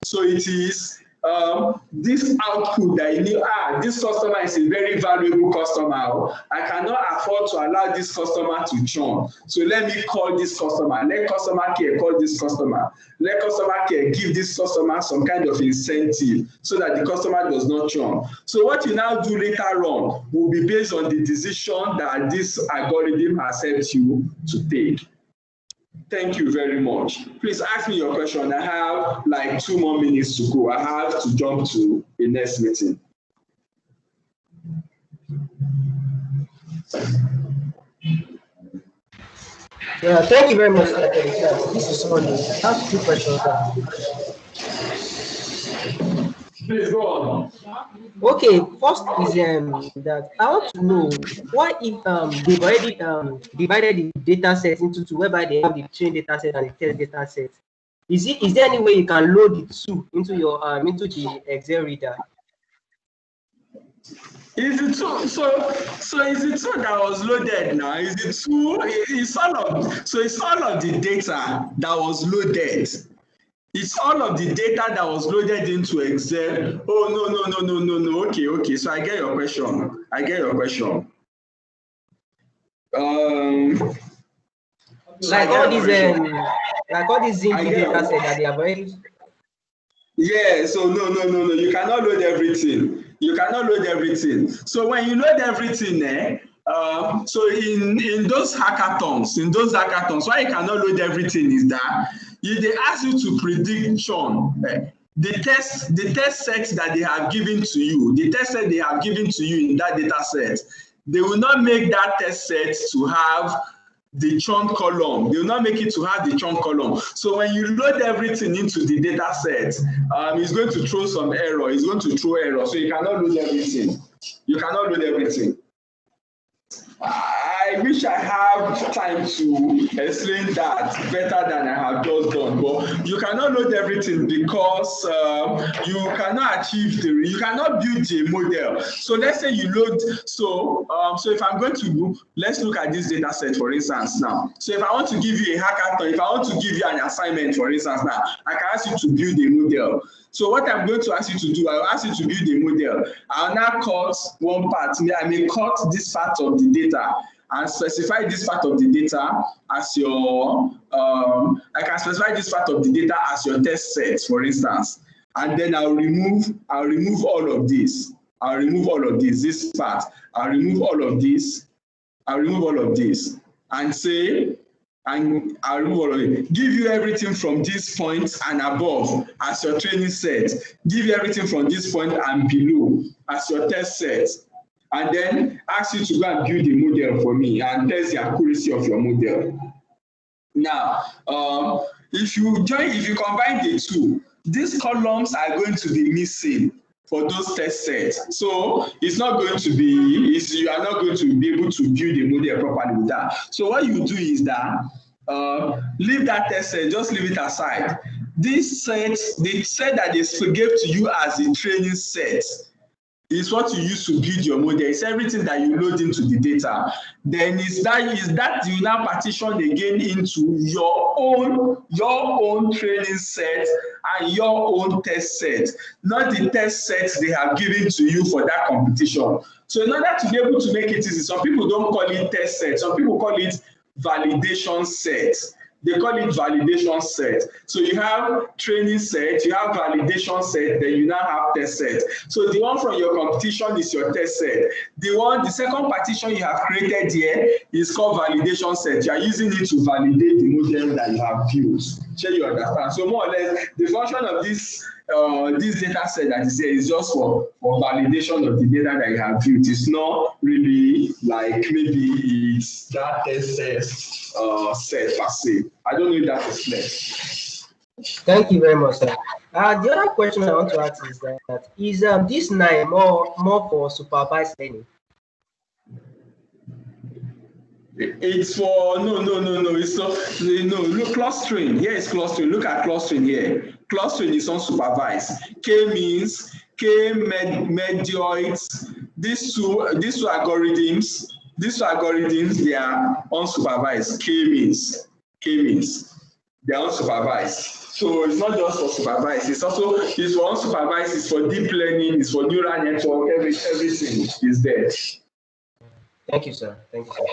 So it is this output that you need. This customer is a very valuable customer. I cannot afford to allow this customer to churn. So let me call this customer. Let customer care call this customer. Let customer care give this customer some kind of incentive so that the customer does not churn. So what you now do later on will be based on the decision that this algorithm has helped you to take. Thank you very much. Please ask me your question. I have like 2 more minutes to go. I have to jump to the next meeting. Yeah, thank you very much, sir, for the chance. This is Sunday. I have two questions, sir. Please go on. Okay, first is that I want to know why if they've already divided the data set into two, whereby they have the train data set and the test data set. Is there any way you can load the two into your into the Excel reader? Is it so is it two that was loaded now? Is it two? It's all of the data that was loaded. It's all of the data that was loaded into Excel. Oh no. Okay. So I get your question. So I Like all get your these question. like all these Zinc I get data set that they have already. Yeah, so no. You cannot load everything. So when you load everything, so in those hackathons, why you cannot load everything is that they ask you to prediction. The test set that they have given to you, in that data set, they will not make that test set to have the chunk column. They will not make it to have the chunk column. So when you load everything into the data set, it's going to throw some error. It's going to throw error. So you cannot load everything. I wish I have time to explain that better than I have just done, but you cannot load everything because you cannot build a model. So let's say you load, so if I'm going to, let's look at this data set for instance now. So if I want to give you a hackathon, if I want to give you an assignment for instance now, I can ask you to build a model. So what I'm going to ask you to do, I will ask you to build a model. I'll now cut one part. I may cut this part of the data and specify this part of the data as your, I can specify this part of the data as your test set, for instance. And then I'll remove all of this. This part. I'll remove all of this, and say, and I'll remove all of it. Give you everything from this point and above as your training set. Give you everything from this point and below as your test set. And then ask you to go and build a model for me and test the accuracy of your model. Now, if you combine the two, these columns are going to be missing for those test sets. So it's not going to be, you are not going to be able to build a model properly with that. So what you do is that leave that test set, just leave it aside. This set, the set that they gave to you as the training set, is what you use to build your model. It's everything that you load into the data. Then is that you now partition again into your own training set and your own test set, not the test sets they have given to you for that competition. So in order to be able to make it easy, some people don't call it test set, some people call it validation set. They call it validation set. So you have training set, you have validation set, then you now have test set. So the one from your competition is your test set. The second partition you have created here is called validation set. You are using it to validate the model that you have built. Sure you understand. So more or less, the function of this data set that is here is just for validation of the data that you have built. It's not really like maybe it's that test set per se. I don't know if that is clear. Thank you very much, sir. The other question I want to ask is that is this 9 more for supervised learning? It's for no. It's no. Look, clustering here is clustering. Look at clustering here. Clustering is unsupervised. K means medioids. These two algorithms. They are unsupervised. K means they are unsupervised. So it's not just for supervised. It's for unsupervised. It's for deep learning. It's for neural network. Everything is there. Thank you, sir. Thank you, sir.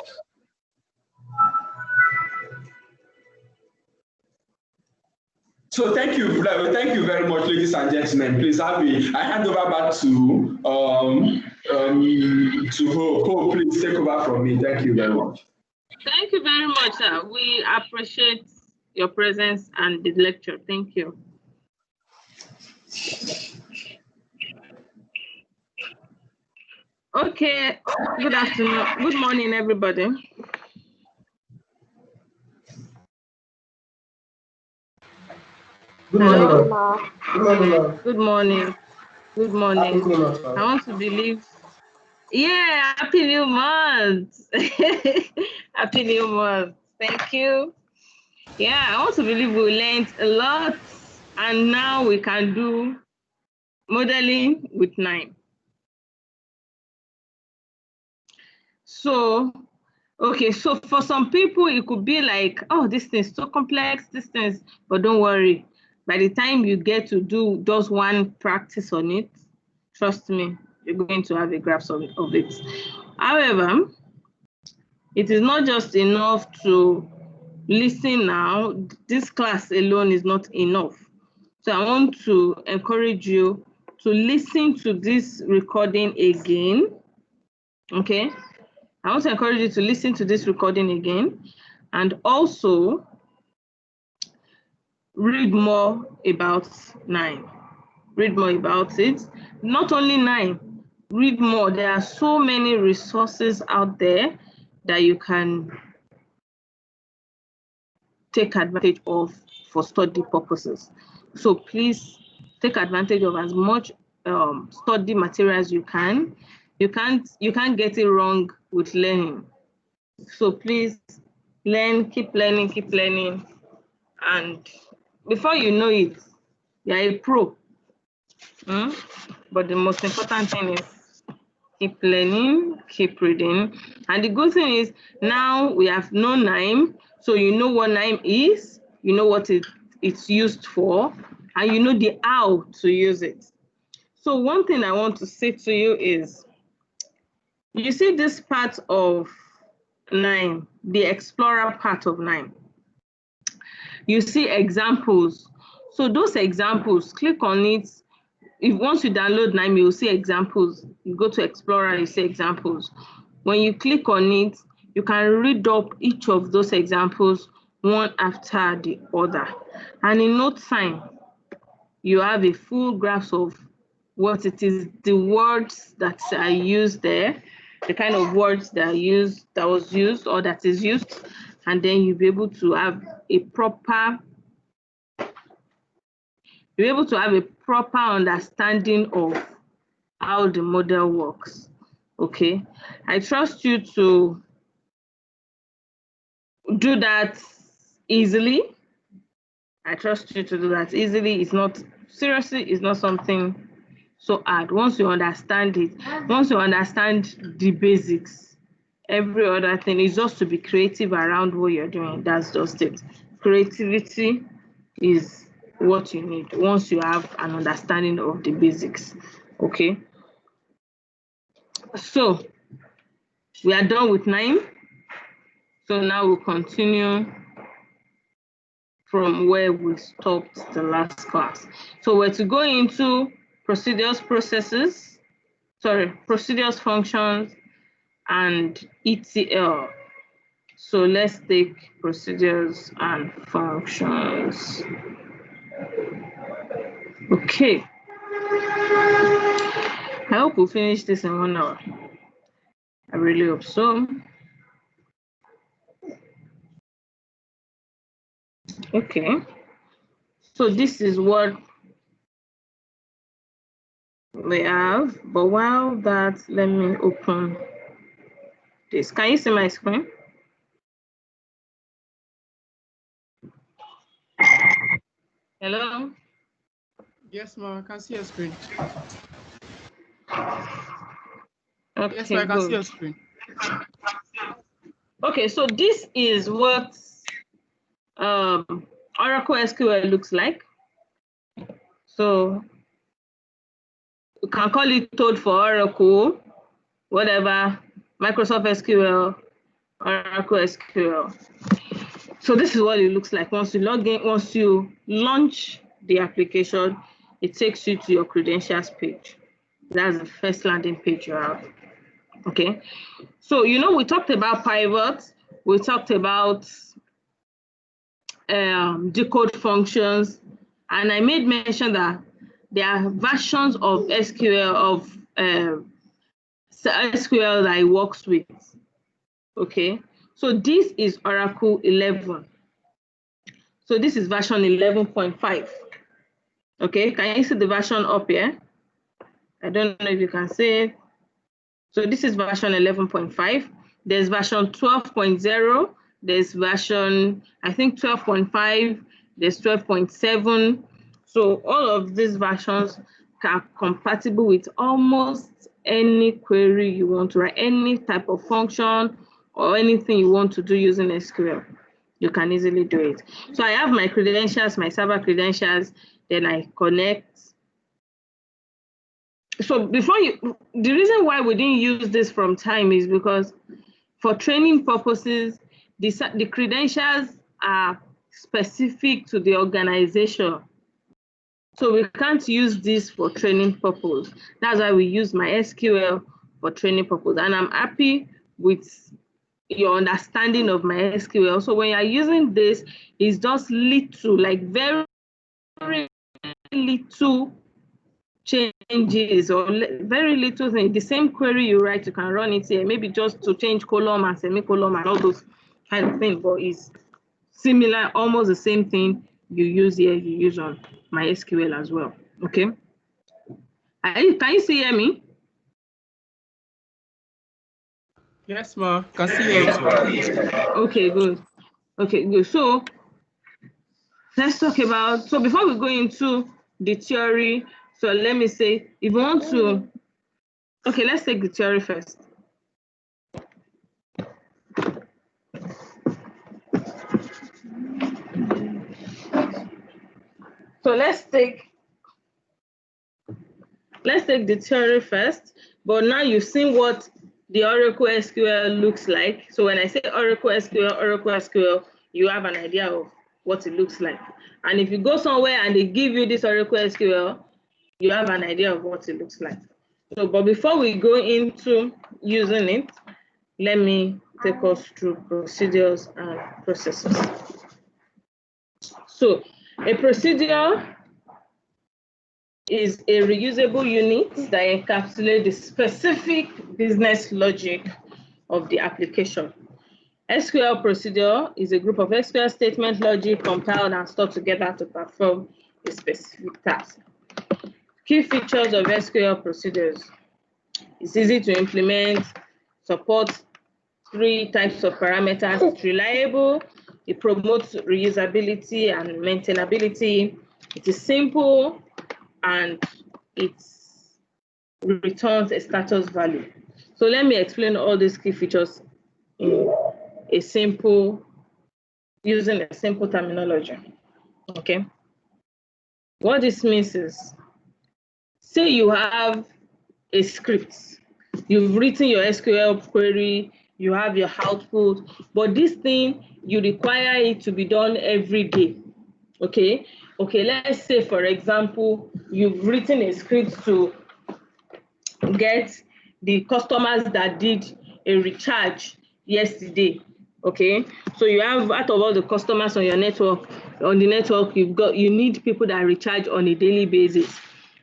So thank you very much, ladies and gentlemen. Please I hand over back to Ho. Please take over from me. Thank you very much. Thank you very much, sir. We appreciate your presence and the lecture. Thank you. Okay. Good afternoon. Good morning, everybody. Good morning, Hello. ma'am. Good morning, ma'am. Good morning. Good Happy morning. New Month, I ma'am. want to believe. Yeah, happy new month. Happy new month. Thank you. Yeah, I want to believe we learned a lot, and now we can do modeling with 9. So, okay, so for some people, it could be like, oh, this thing is so complex, this thing is, but don't worry. By the time you get to do just one practice on it, trust me, you're going to have a grasp of it. However, it is not just enough to listen now. This class alone is not enough. So I want to encourage you to listen to this recording again. Okay? I want to encourage you to listen to this recording again and also read more about 9. Read more about it. Not only 9, read more. There are so many resources out there that you can take advantage of for study purposes. So please take advantage of as much study materials you can. You can't get it wrong with learning. So please learn, keep learning, and before you know it, you're a pro. But the most important thing is keep learning, keep reading. And the good thing is now we have known 9, so you know what 9 is, you know what it's used for, and you know the how to use it. So one thing I want to say to you is, you see this part of 9, the explorer part of 9. You see examples. So those examples, click on it. If once you download 9, you'll see examples. You go to Explorer, you see examples. When you click on it, you can read up each of those examples one after the other. And in no time, you have a full grasp of what it is, the words that are used there, the kind of words that was used or that is used, and then you'll be able to have a proper understanding of how the model works. Okay, I trust you to do that easily. It's not, seriously, it's not something so hard. Once you understand it, once you understand the basics, every other thing is just to be creative around what you're doing. That's just it. Creativity is what you need once you have an understanding of the basics. Okay, so we are done with 9. So now we'll continue from where we stopped the last class. So we're to go into procedures, functions, and ETL. So let's take procedures and functions. Okay. I hope we'll finish this in 1 hour. I really hope so. Okay. So this is what we have, but while that, let me open this. Can you see my screen? Hello? Yes, ma'am, I can see your screen. Okay, yes, ma'am, I can see your screen. Okay, so this is what Oracle SQL looks like. So you can call it Toad for Oracle, whatever, Microsoft SQL, Oracle SQL. So this is what it looks like. Once you log in, once you launch the application, it takes you to your credentials page. That's the first landing page you have. Okay. So, we talked about pivots. We talked about decode functions. And I made mention that there are versions of SQL, SQL that it works with. Okay. So this is Oracle 11. So this is version 11.5. Okay, can you see the version up here? I don't know if you can see it. So this is version 11.5. There's version 12.0. There's version, I think 12.5. There's 12.7. So all of these versions are compatible with almost any query you want to write, any type of function or anything you want to do using SQL. You can easily do it. So I have my credentials, my server credentials, then I connect. So the reason why we didn't use this from time is because for training purposes, the credentials are specific to the organization. So we can't use this for training purpose. That's why we use my SQL for training purpose. And I'm happy with your understanding of my SQL. So when you're using this, it's just little, like very, very little changes or very little thing. The same query you write, you can run it here, maybe just to change column and semicolon and all those kind of things, but it's similar, almost the same thing you use here, you use on MySQL as well. Okay. Can you see me? Yes, ma. Can see you as well. Okay, good. Okay, good. So let's talk about, so before we go into the theory, so let me say, if you want to, okay, let's take the theory first. So let's take the theory first, but now you've seen what the Oracle SQL looks like. So when I say Oracle SQL, you have an idea of what it looks like. And if you go somewhere and they give you this Oracle SQL, you have an idea of what it looks like. So, but before we go into using it, let me take us through procedures and processes. So a procedure is a reusable unit that encapsulates the specific business logic of the application. SQL procedure is a group of SQL statement logic compiled and stored together to perform a specific task. Key features of SQL procedures. It's easy to implement, supports 3 types of parameters. It's reliable, it promotes reusability and maintainability. It is simple, and it returns a status value. So let me explain all these key features in using a simple terminology. Okay. What this means is, say you have a script, you've written your SQL query, you have your output, but this thing, you require it to be done every day. Okay. Okay, let's say, for example, you've written a script to get the customers that did a recharge yesterday. Okay, so you have, out of all the customers on your network, you need people that recharge on a daily basis.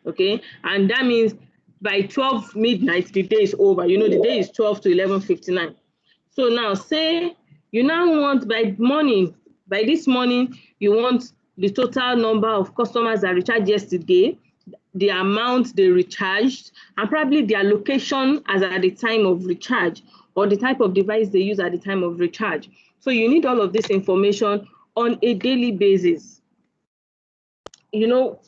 Okay, and that means by 12 midnight, the day is over. You know, the day is 12 to 11:59. So now, say you now want by this morning, you want the total number of customers that recharged yesterday, the amount they recharged, and probably their location as at the time of recharge, or the type of device they use at the time of recharge. So you need all of this information on a daily basis. You know,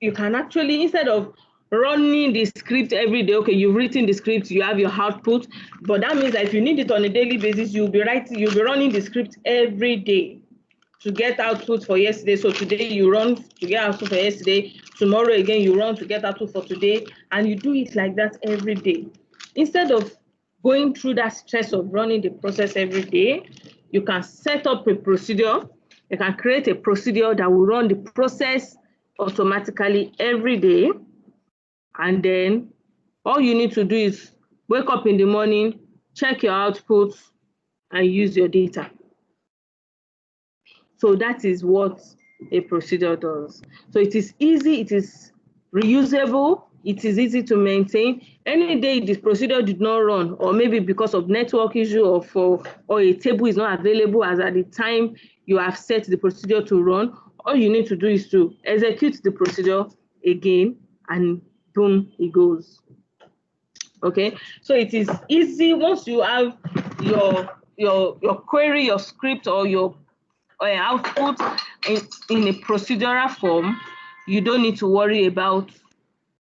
you can actually, instead of running the script every day, okay, you've written the script, you have your output, but that means that if you need it on a daily basis, you'll be running the script every day to get output for yesterday. So today you run to get output for yesterday, tomorrow again you run to get output for today, and you do it like that every day. Instead of going through that stress of running the process every day, you can set up a procedure. You can create a procedure that will run the process automatically every day. And then all you need to do is wake up in the morning, check your output, and use your data. So that is what a procedure does. So it is easy, it is reusable, it is easy to maintain. Any day this procedure did not run, or maybe because of network issue or a table is not available as at the time you have set the procedure to run, all you need to do is to execute the procedure again, and boom, it goes. Okay, so it is easy once you have your query, your script, or your output in a procedural form. You don't need to worry about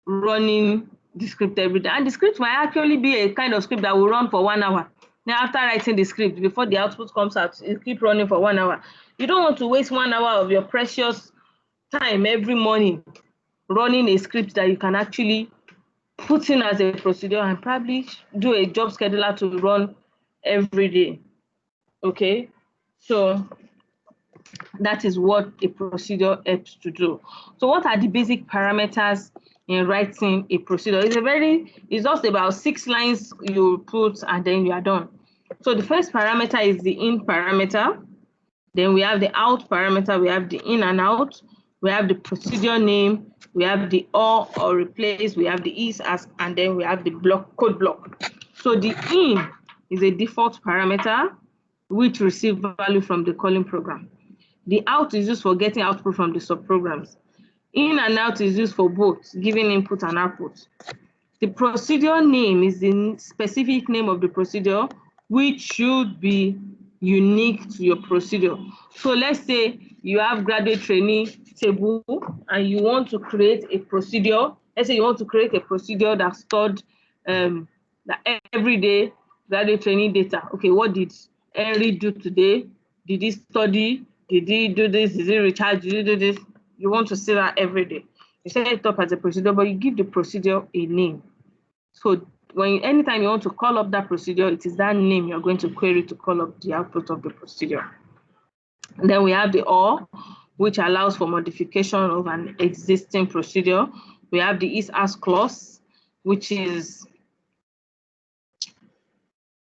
running the script every day. And the script might actually be a kind of script that will run for 1 hour. Now, after writing the script, before the output comes out, it keep running for 1 hour. You don't want to waste 1 hour of your precious time every morning running a script that you can actually put in as a procedure and probably do a job scheduler to run every day. Okay, so that is what a procedure helps to do. So what are the basic parameters in writing a procedure? It's just about 6 lines you put and then you are done. So the first parameter is the in parameter. Then we have the out parameter, we have the in and out, we have the procedure name, we have the or replace, we have the is as, and then we have the code block. So the in is a default parameter which receives value from the calling program. The out is used for getting output from the subprograms. In and out is used for both, giving input and output. The procedure name is the specific name of the procedure, which should be unique to your procedure. So let's say you have graduate trainee table and you want to create a procedure. Let's say you want to create a procedure that stored the everyday graduate trainee data. Okay, what did Henry do today? Did he study? Did he do this? Did he recharge? Did he do this? You want to see that every day. You set it up as a procedure, but you give the procedure a name. So anytime you want to call up that procedure, it is that name you're going to query to call up the output of the procedure. And then we have the or, which allows for modification of an existing procedure. We have the is as clause, which is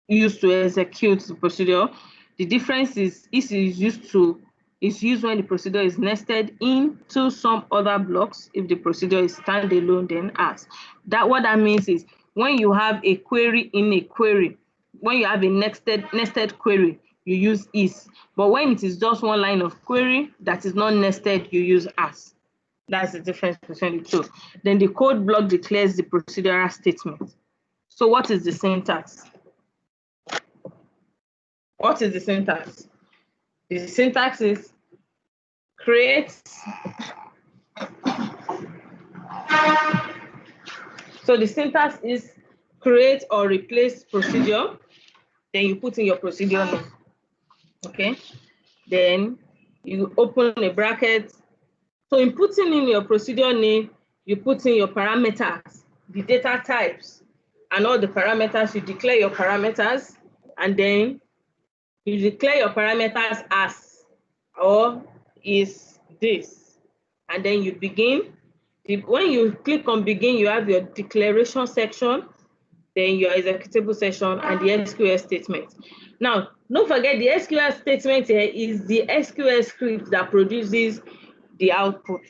used to execute the procedure. The difference is used when the procedure is nested into some other blocks. If the procedure is standalone, then as. What that means is when you have a query in a query, when you have a nested query, you use is. But when it is just one line of query that is not nested, you use as. That's the difference between the two. Then the code block declares the procedural statement. So what is the syntax? What is the syntax? The syntax is create. So the syntax is create or replace procedure. Then you put in your procedure name. Okay. Then you open a bracket. So in putting in your procedure name, you put in your parameters, the data types, and all the parameters. You declare your parameters, and then you declare your parameters as or is this, and then you begin. When you click on begin, you have your declaration section, then your executable section, and the SQL statement. Now, don't forget the SQL statement here is the SQL script that produces the output.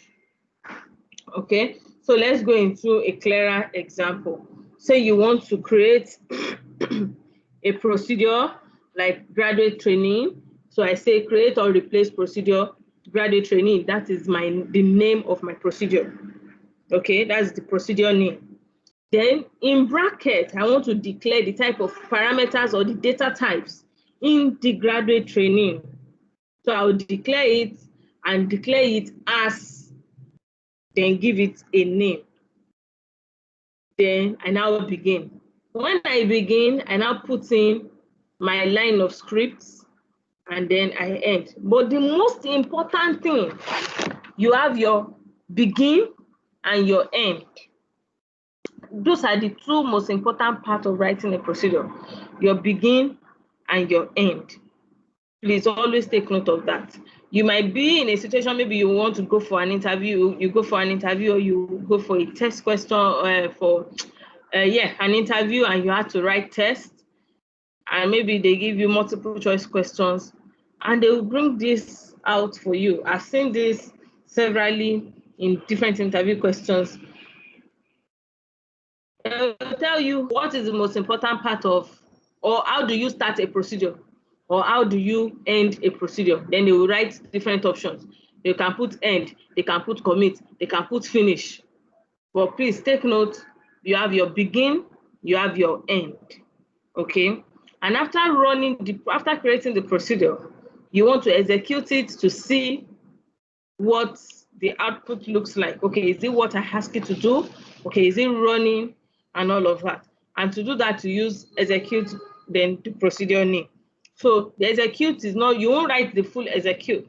Okay, so let's go into a clearer example. Say you want to create a procedure like graduate training. So I say create or replace procedure graduate training. That is the name of my procedure. Okay, that's the procedure name. Then in bracket, I want to declare the type of parameters or the data types in the graduate training. So I will declare it and declare it as, then give it a name. Then I now begin. When I begin, I now put in my line of scripts and then I end. But the most important thing, you have your begin and your end. Those are the two most important parts of writing a procedure, your begin and your end. Please always take note of that. You might be in a situation, maybe you want to go for an interview, or you go for a test question an interview, and you have to write tests, and maybe they give you multiple choice questions, and they will bring this out for you. I've seen this severally in different interview questions. They'll tell you what is the most important part of, or how do you start a procedure, or how do you end a procedure. Then they will write different options. They can put end, they can put commit, they can put finish. But please take note, you have your begin, you have your end. Okay? And after creating the procedure, you want to execute it to see what the output looks like. Okay, is it what I ask it to do? Okay, is it running and all of that? And to do that, you use execute, then the procedure name. So the execute is not, you won't write the full execute.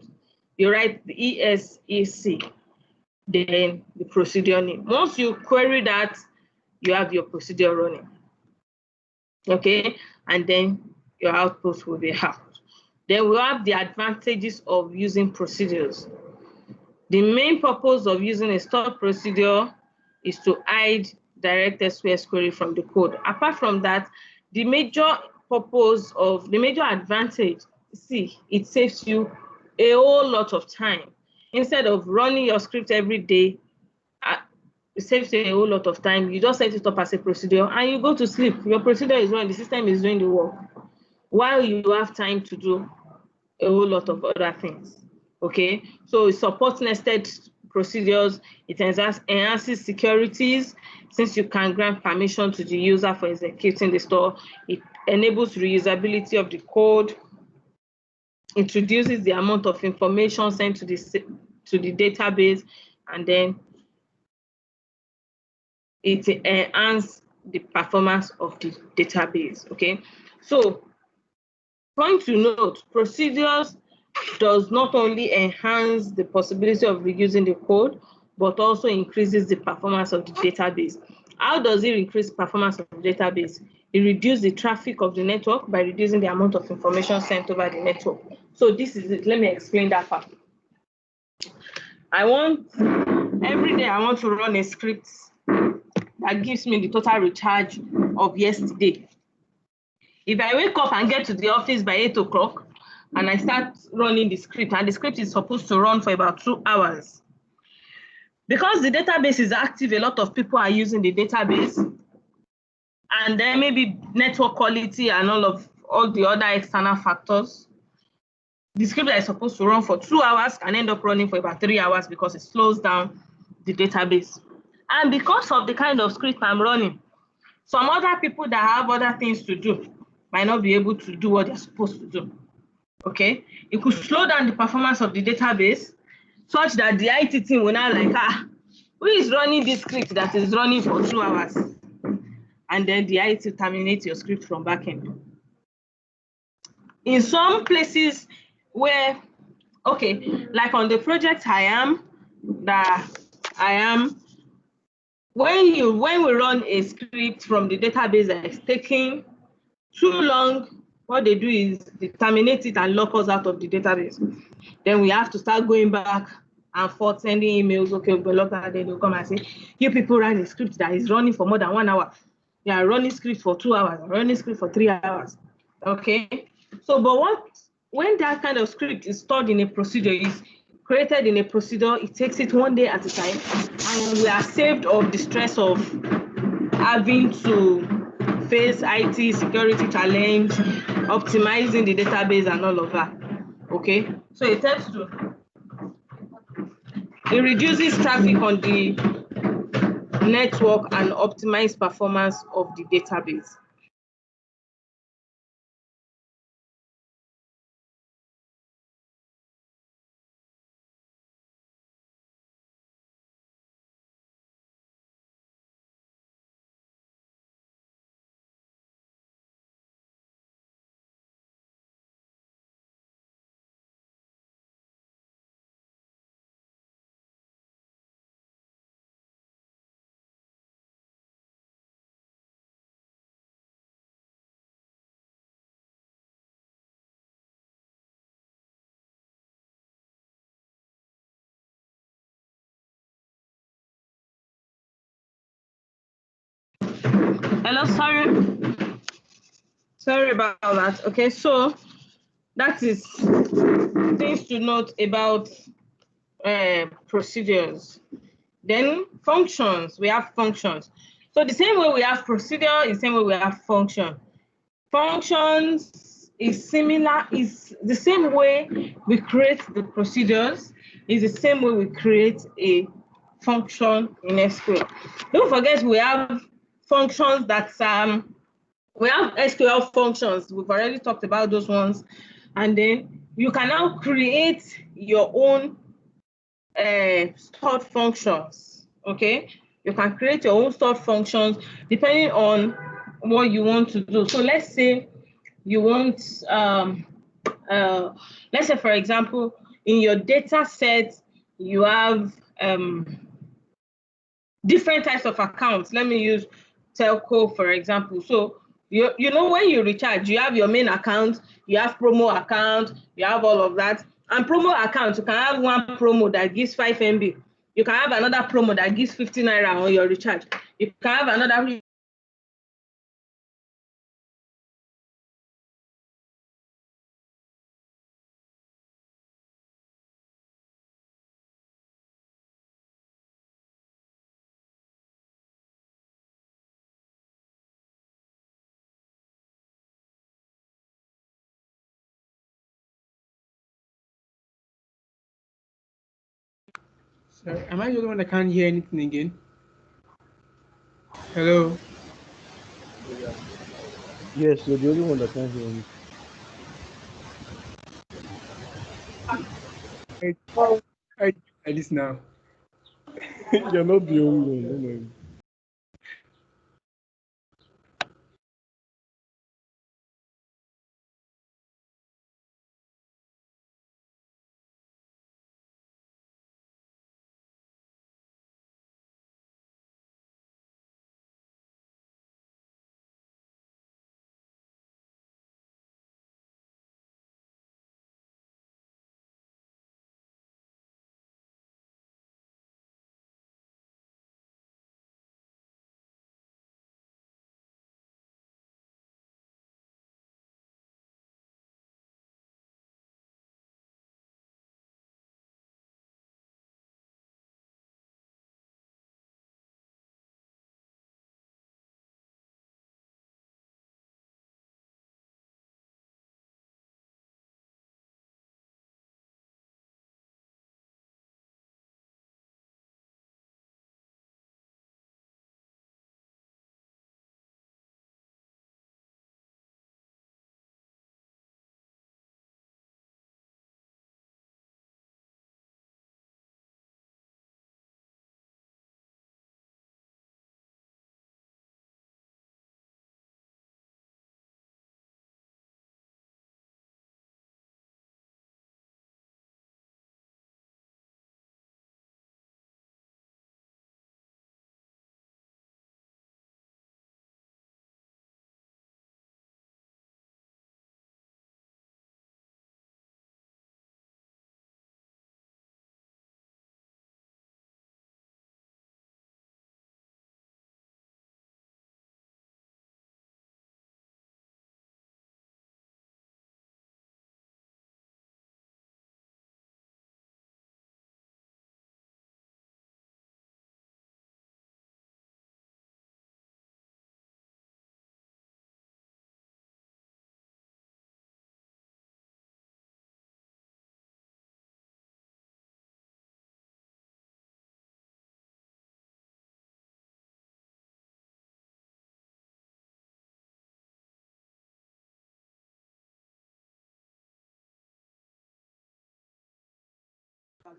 You write the ESEC, then the procedure name. Once you query that, you have your procedure running. Okay, and then your output will be out. Then we have the advantages of using procedures. The main purpose of using a stored procedure is to hide direct SQL query from the code. Apart from that, the major advantage, see, it saves you a whole lot of time. Instead of running your script every day, it saves you a whole lot of time. You just set it up as a procedure and you go to sleep. Your procedure is running, the system is doing the work, while you have time to do a whole lot of other things. Okay, so it supports nested procedures. It enhances securities, since you can grant permission to the user for executing the store. It enables reusability of the code. It reduces the amount of information sent to the database, and then it enhances the performance of the database. Okay, so point to note, procedures does not only enhance the possibility of reusing the code, but also increases the performance of the database. How does it increase performance of the database? It reduces the traffic of the network by reducing the amount of information sent over the network. So this is it. Let me explain that part. Every day I want to run a script that gives me the total recharge of yesterday. If I wake up and get to the office by 8 o'clock, and I start running the script, and the script is supposed to run for about 2 hours. Because the database is active, a lot of people are using the database, and then maybe network quality and all the other external factors. The script that is supposed to run for 2 hours can end up running for about 3 hours because it slows down the database. And because of the kind of script I'm running, some other people that have other things to do might not be able to do what they're supposed to do. Okay, it could slow down the performance of the database such that the IT team will now like, who is running this script that is running for 2 hours? And then the IT terminates your script from backend. In some places where, okay, like on the project I am, when we run a script from the database that is taking too long, what they do is they terminate it and lock us out of the database. Then we have to start going back and forth, sending emails. Okay, we'll lock out. Then they'll come and say, you people run a script that is running for more than 1 hour. They are running script for 2 hours, running script for 3 hours. Okay, so but when that kind of script is stored in a procedure, is created in a procedure, it takes it one day at a time, and we are saved of the stress of having to face IT security challenge, optimizing the database and all of that. Okay, so it reduces traffic on the network and optimize performance of the database. Hello, sorry about that. Okay, so that is things to note about procedures. Then functions, we have functions. So the same way we have procedure is the same way we have function. Functions is the same way we create the procedures, is the same way we create a function in SQL. Don't forget we have functions that we have SQL functions. We've already talked about those ones. And then you can now create your own stored functions. Okay, you can create your own stored functions depending on what you want to do. So let's say you want let's say, for example, in your data set you have different types of accounts. Let me use telco, for example. So you know, when you recharge, you have your main account, you have promo account, you have all of that. And promo account, you can have one promo that gives 5 MB. You can have another promo that gives 50 naira on your recharge. You can have another. Sorry, am I the only one that can't hear anything again? Hello? Yes, you're the only one that can't hear me. I like this now. You're not the only one, don't worry.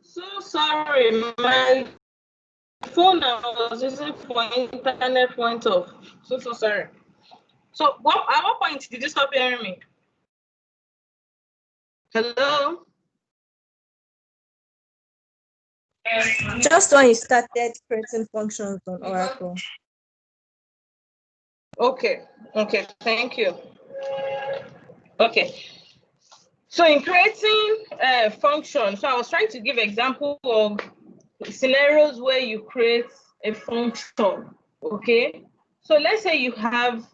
So sorry, my phone I was using for internet went off. So sorry. So at what point did you stop hearing me? Hello? Just when you started creating functions on Oracle. Okay, thank you. Okay. So in creating a function, so I was trying to give example of scenarios where you create a function, okay? So let's say you have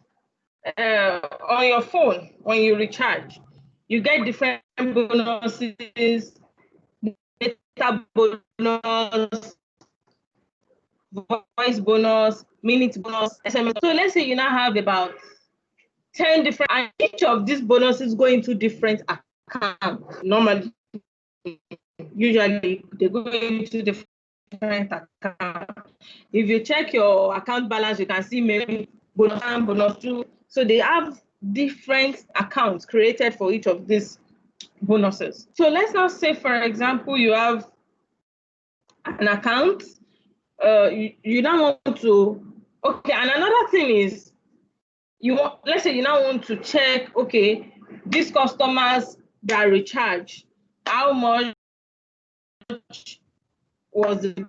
on your phone, when you recharge, you get different bonuses, data bonus, voice bonus, minute bonus, SMS. So let's say you now have about 10 different, and each of these bonuses go into different accounts normally. Usually they go into different accounts. If you check your account balance, you can see maybe bonus 1, bonus 2. So they have different accounts created for each of these bonuses. So let's now say, for example, you have an account. You now want to, okay, and another thing is, let's say you now want to check, okay, these customers that recharge, how much was the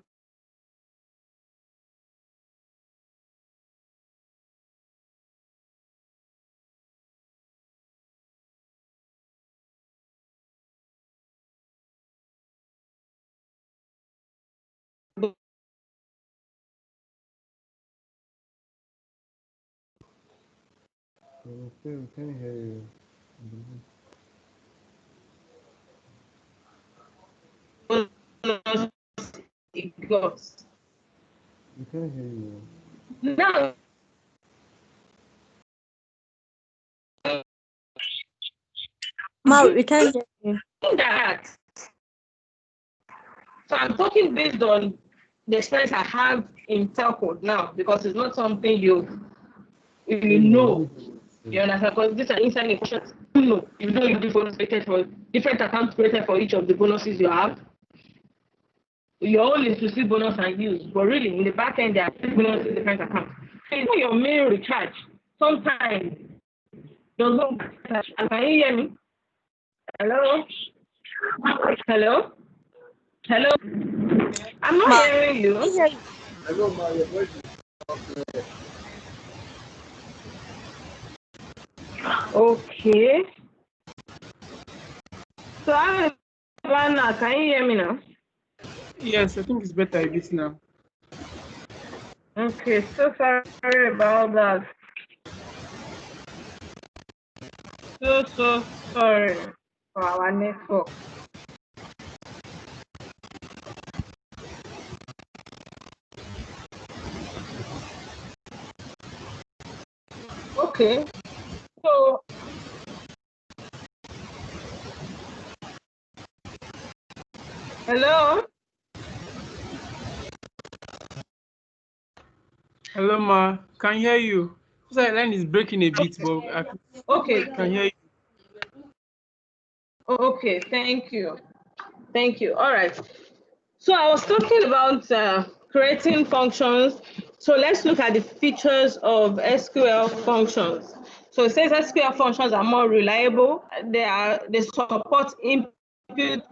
We can't hear you. bonus it got? We can't hear you. Now, Ma, we can't hear you. that, so I'm talking based on the experience I have in telco now, because it's not something you know. You understand? Because these are inside questions. You know you different created for different accounts created for each of the bonuses you have. Your own is to see bonus and use, but really in the back end there are bonuses different accounts. So you know your main recharge sometimes does not recharge. And can you hear me? Hello? Hello? Hello? I'm not Ma, hearing you. we hear you. Okay. So I'm now. Can you hear me now? Yes, I think it's better a bit now. Okay, so sorry about that. So sorry for our network. Okay. So hello? Hello, Ma. Can hear you. So the line is breaking a bit, but I Okay. can hear you. Okay, thank you. Thank you. All right. So I was talking about creating functions. So let's look at the features of SQL functions. So it says SQL functions are more reliable. They support input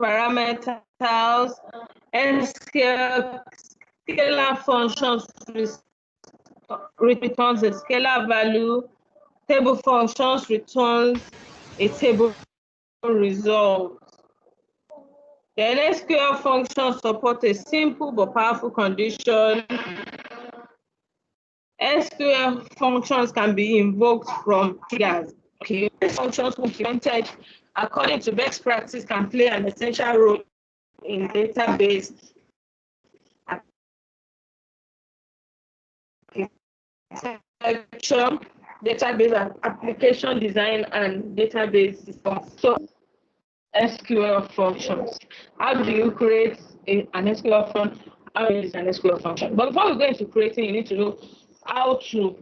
parameters, SQL scalar functions returns a scalar value, table functions returns a table result. The SQL functions support a simple but powerful condition. SQL functions can be invoked from triggers. Okay, functions implemented according to best practice can play an essential role in database architecture, database application design, and database systems. So SQL functions. How do you create an SQL function? How do you use an SQL function? But before we go into creating, you need to know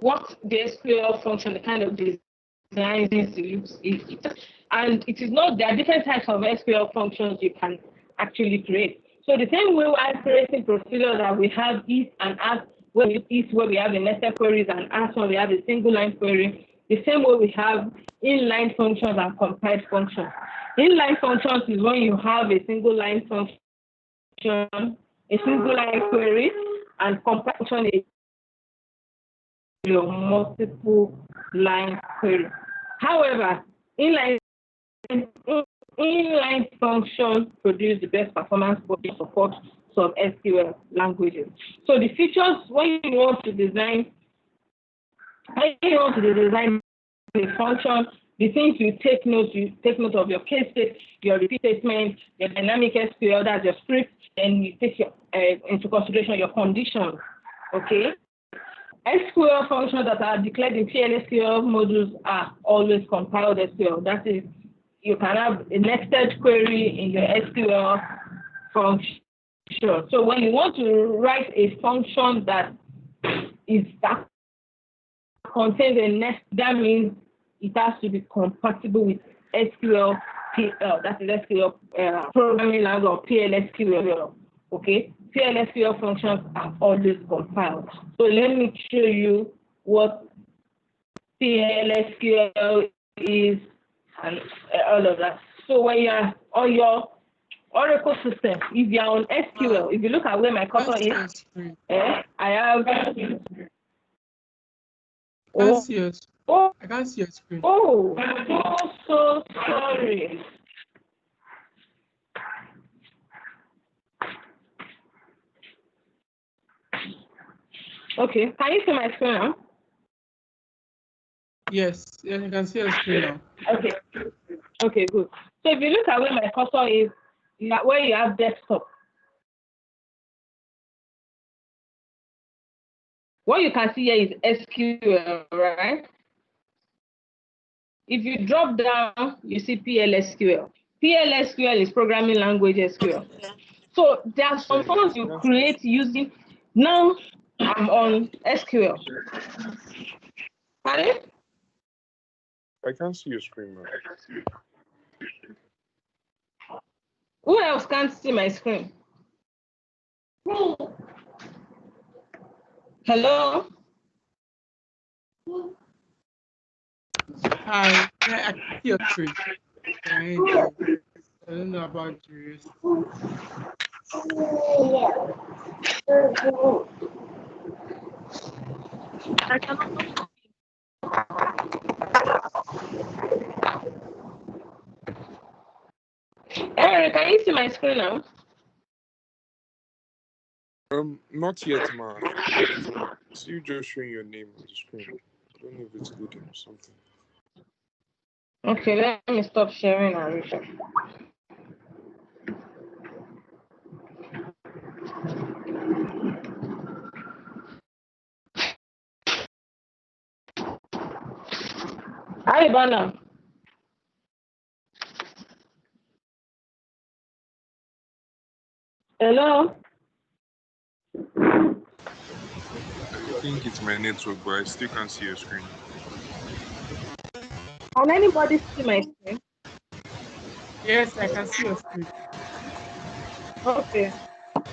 what the SQL function, the kind of design is used. And it is not, there are different types of SQL functions you can actually create. So the same way we're creating procedures that we have is and ask, where we have the nested queries, and ask when we have a single line query. The same way we have inline functions and compiled functions. Inline functions is when you have a single line function, a single line query, and compiled function is your multiple line query. However, inline functions produce the best performance for the support some SQL languages. So the features when you want to design a function, the things you take note of your case state, your repeat statement, your dynamic SQL, that's your script, and you take into consideration your conditions. Okay. SQL functions that are declared in PLSQL modules are always compiled SQL. That is, you can have a nested query in your SQL function. So when you want to write a function that contains a nest, that means it has to be compatible with SQL PL, that is SQL programming language or PLSQL. Okay, PLSQL functions are always compiled. So let me show you what PLSQL is and all of that. So when you are on your Oracle system, if you are on SQL, if you look at where my cursor is, I have. Can't see your screen. Oh, I can't see your screen. oh, so sorry. Okay, can you see my screen now? Yes, yes, I can see your screen now. Okay, okay, good. So if you look at where my cursor is, where you have desktop, what you can see here is SQL, right? If you drop down, you see PLSQL. PLSQL is programming language SQL. So there are some functions you create using. Now I'm on SQL. Pardon? I can't see your screen, man. Who else can't see my screen? Hello? Hi, yeah, I can see your screen. I don't know about the rest. I cannot. Eric, can you see my screen now? Not yet, man. See you just showing your name on the screen. I don't know if it's loading or something. Okay, let me stop sharing and refresh. Hi, Bana. Hello? I think it's my network, but I still can't see your screen. Can anybody see my screen? Yes, I can see your screen. Okay.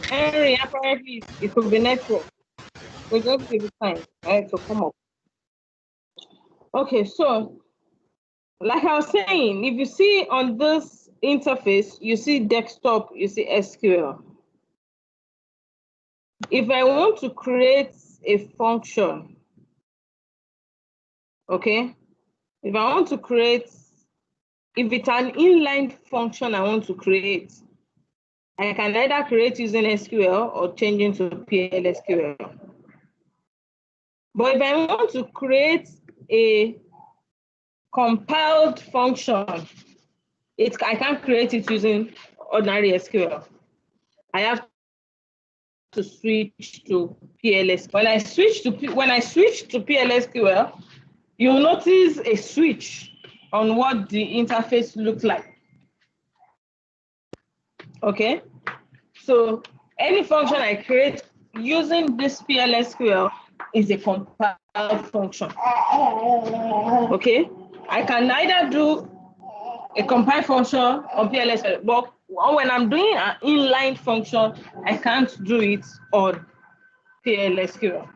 Henry, apparently it could be network. We'll just give it time, right, to come up. Okay, so like I was saying, if you see on this interface, you see desktop, you see SQL. If I want to create a function, okay, if I want to create, if it's an inline function I want to create, I can either create using SQL or changing to PLSQL. But if I want to create a compiled function, I can't create it using ordinary SQL. I have to switch to PLSQL. When I switch to PLSQL, you'll notice a switch on what the interface looks like. Okay, so any function I create using this PLSQL is a compiled function. Okay, I can either do a compiled function on PLSQL, but when I'm doing an inline function, I can't do it on PLSQL.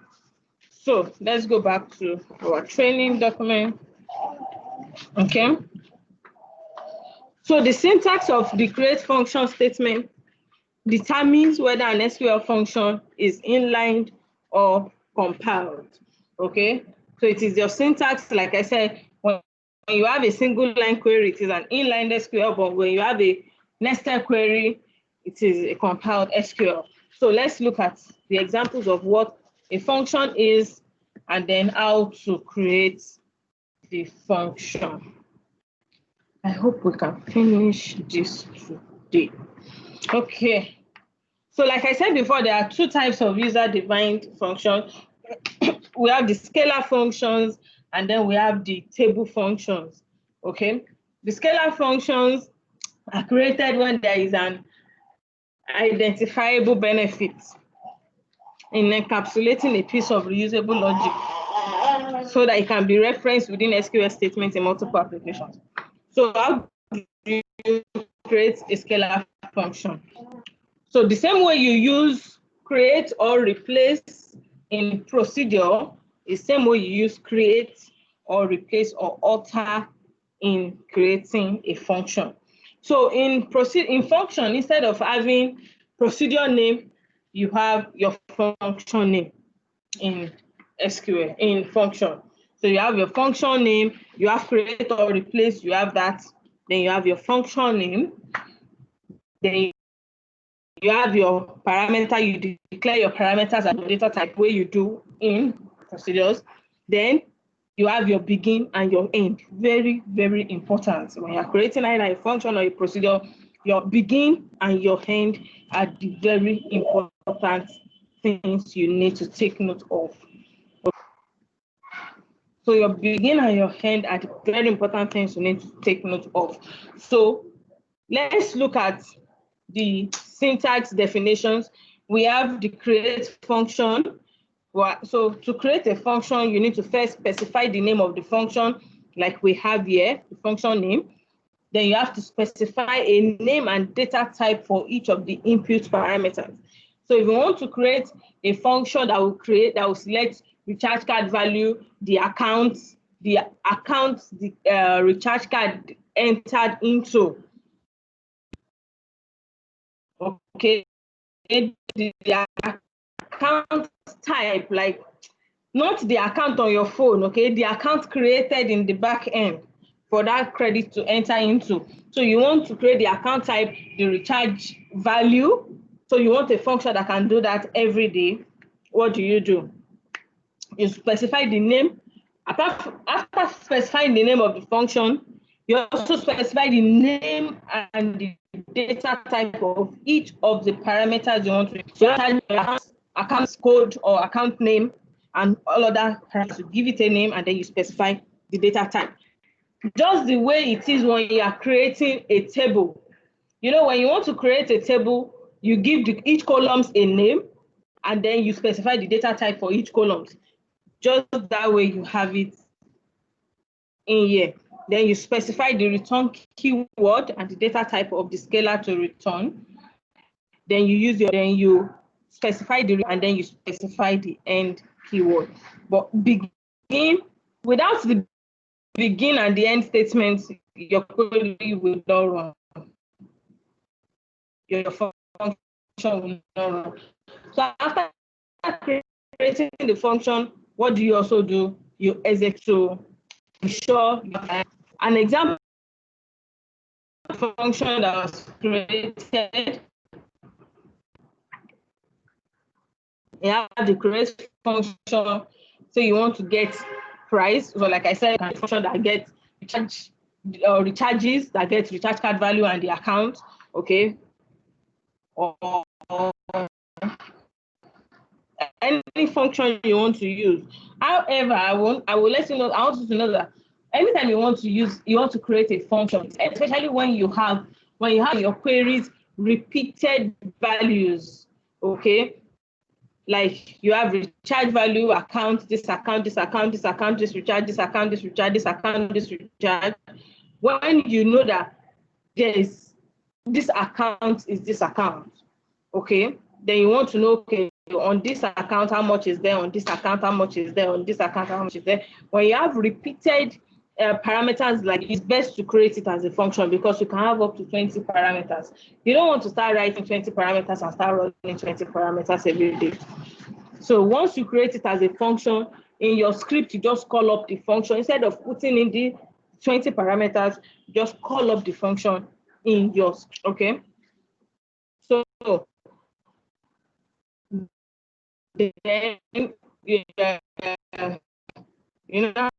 So let's go back to our training document. Okay. So the syntax of the create function statement determines whether an SQL function is inlined or compiled. Okay. So it is your syntax, like I said, when you have a single line query, it is an inline SQL, but when you have a nested query, it is a compiled SQL. So let's look at the examples of what a function is and then how to create the function. I hope we can finish this today. Okay. So like I said before, there are two types of user-defined functions. We have the scalar functions, and then we have the table functions. Okay. The scalar functions are created when there is an identifiable benefits in encapsulating a piece of reusable logic so that it can be referenced within SQL statements in multiple applications. So how do you create a scalar function? So the same way you use create or replace in procedure is the same way you use create or replace or alter in creating a function. So in function, instead of having procedure name, you have your function name in SQL, in function. So you have your function name, you have create or replace, you have that. Then you have your function name. Then you have your parameter, you declare your parameters as a data type where you do in procedures. Then you have your begin and your end. Very, very important. When you're creating either a function or a procedure, your begin and your end are the very important things you need to take note of. So your begin and your end are the very important things you need to take note of. So let's look at the syntax definitions. We have the create function. So to create a function, you need to first specify the name of the function, like we have here, the function name. Then you have to specify a name and data type for each of the input parameters. So if you want to create a function that will select recharge card value, the account the recharge card entered into. Okay, the account type, like not the account on your phone, okay, the account created in the back end for that credit to enter into. So you want to create the account type, the recharge value. So you want a function that can do that every day. What do? You specify the name. After specifying the name of the function, you also specify the name and the data type of each of the parameters you want to. So you have account code or account name and all other parameters. You give it a name and then you specify the data type. Just the way it is when you are creating a table. You know, when you want to create a table, you give each columns a name and then you specify the data type for each column. Just that way you have it in here. Then you specify the return keyword and the data type of the scalar to return. Then you specify and then you specify the end keyword. But begin, without the begin and the end statements, your query will not run. Your function will not run. So after creating the function, what do you also do? You execute to be sure you have an example function that was created. You have the create function. So you want to get price. So like I said, a function that gets recharges, that gets recharge card value and the account. Okay. Or any function you want to use. However, I will let you know. I want you to know that anytime you want to create a function, especially when you have your queries repeated values. Okay, like you have recharge value, account, this account, this account, this account, this recharge, this account, this recharge, this account, this recharge. When you know that this account is this account, okay, then you want to know, okay, on this account, how much is there, on this account, how much is there, on this account, how much is there. When you have repeated parameters, like, it's best to create it as a function because you can have up to 20 parameters. You don't want to start writing 20 parameters and start running 20 parameters every day. So once you create it as a function, in your script, you just call up the function. Instead of putting in the 20 parameters, just call up the function in your script, okay? So then you know,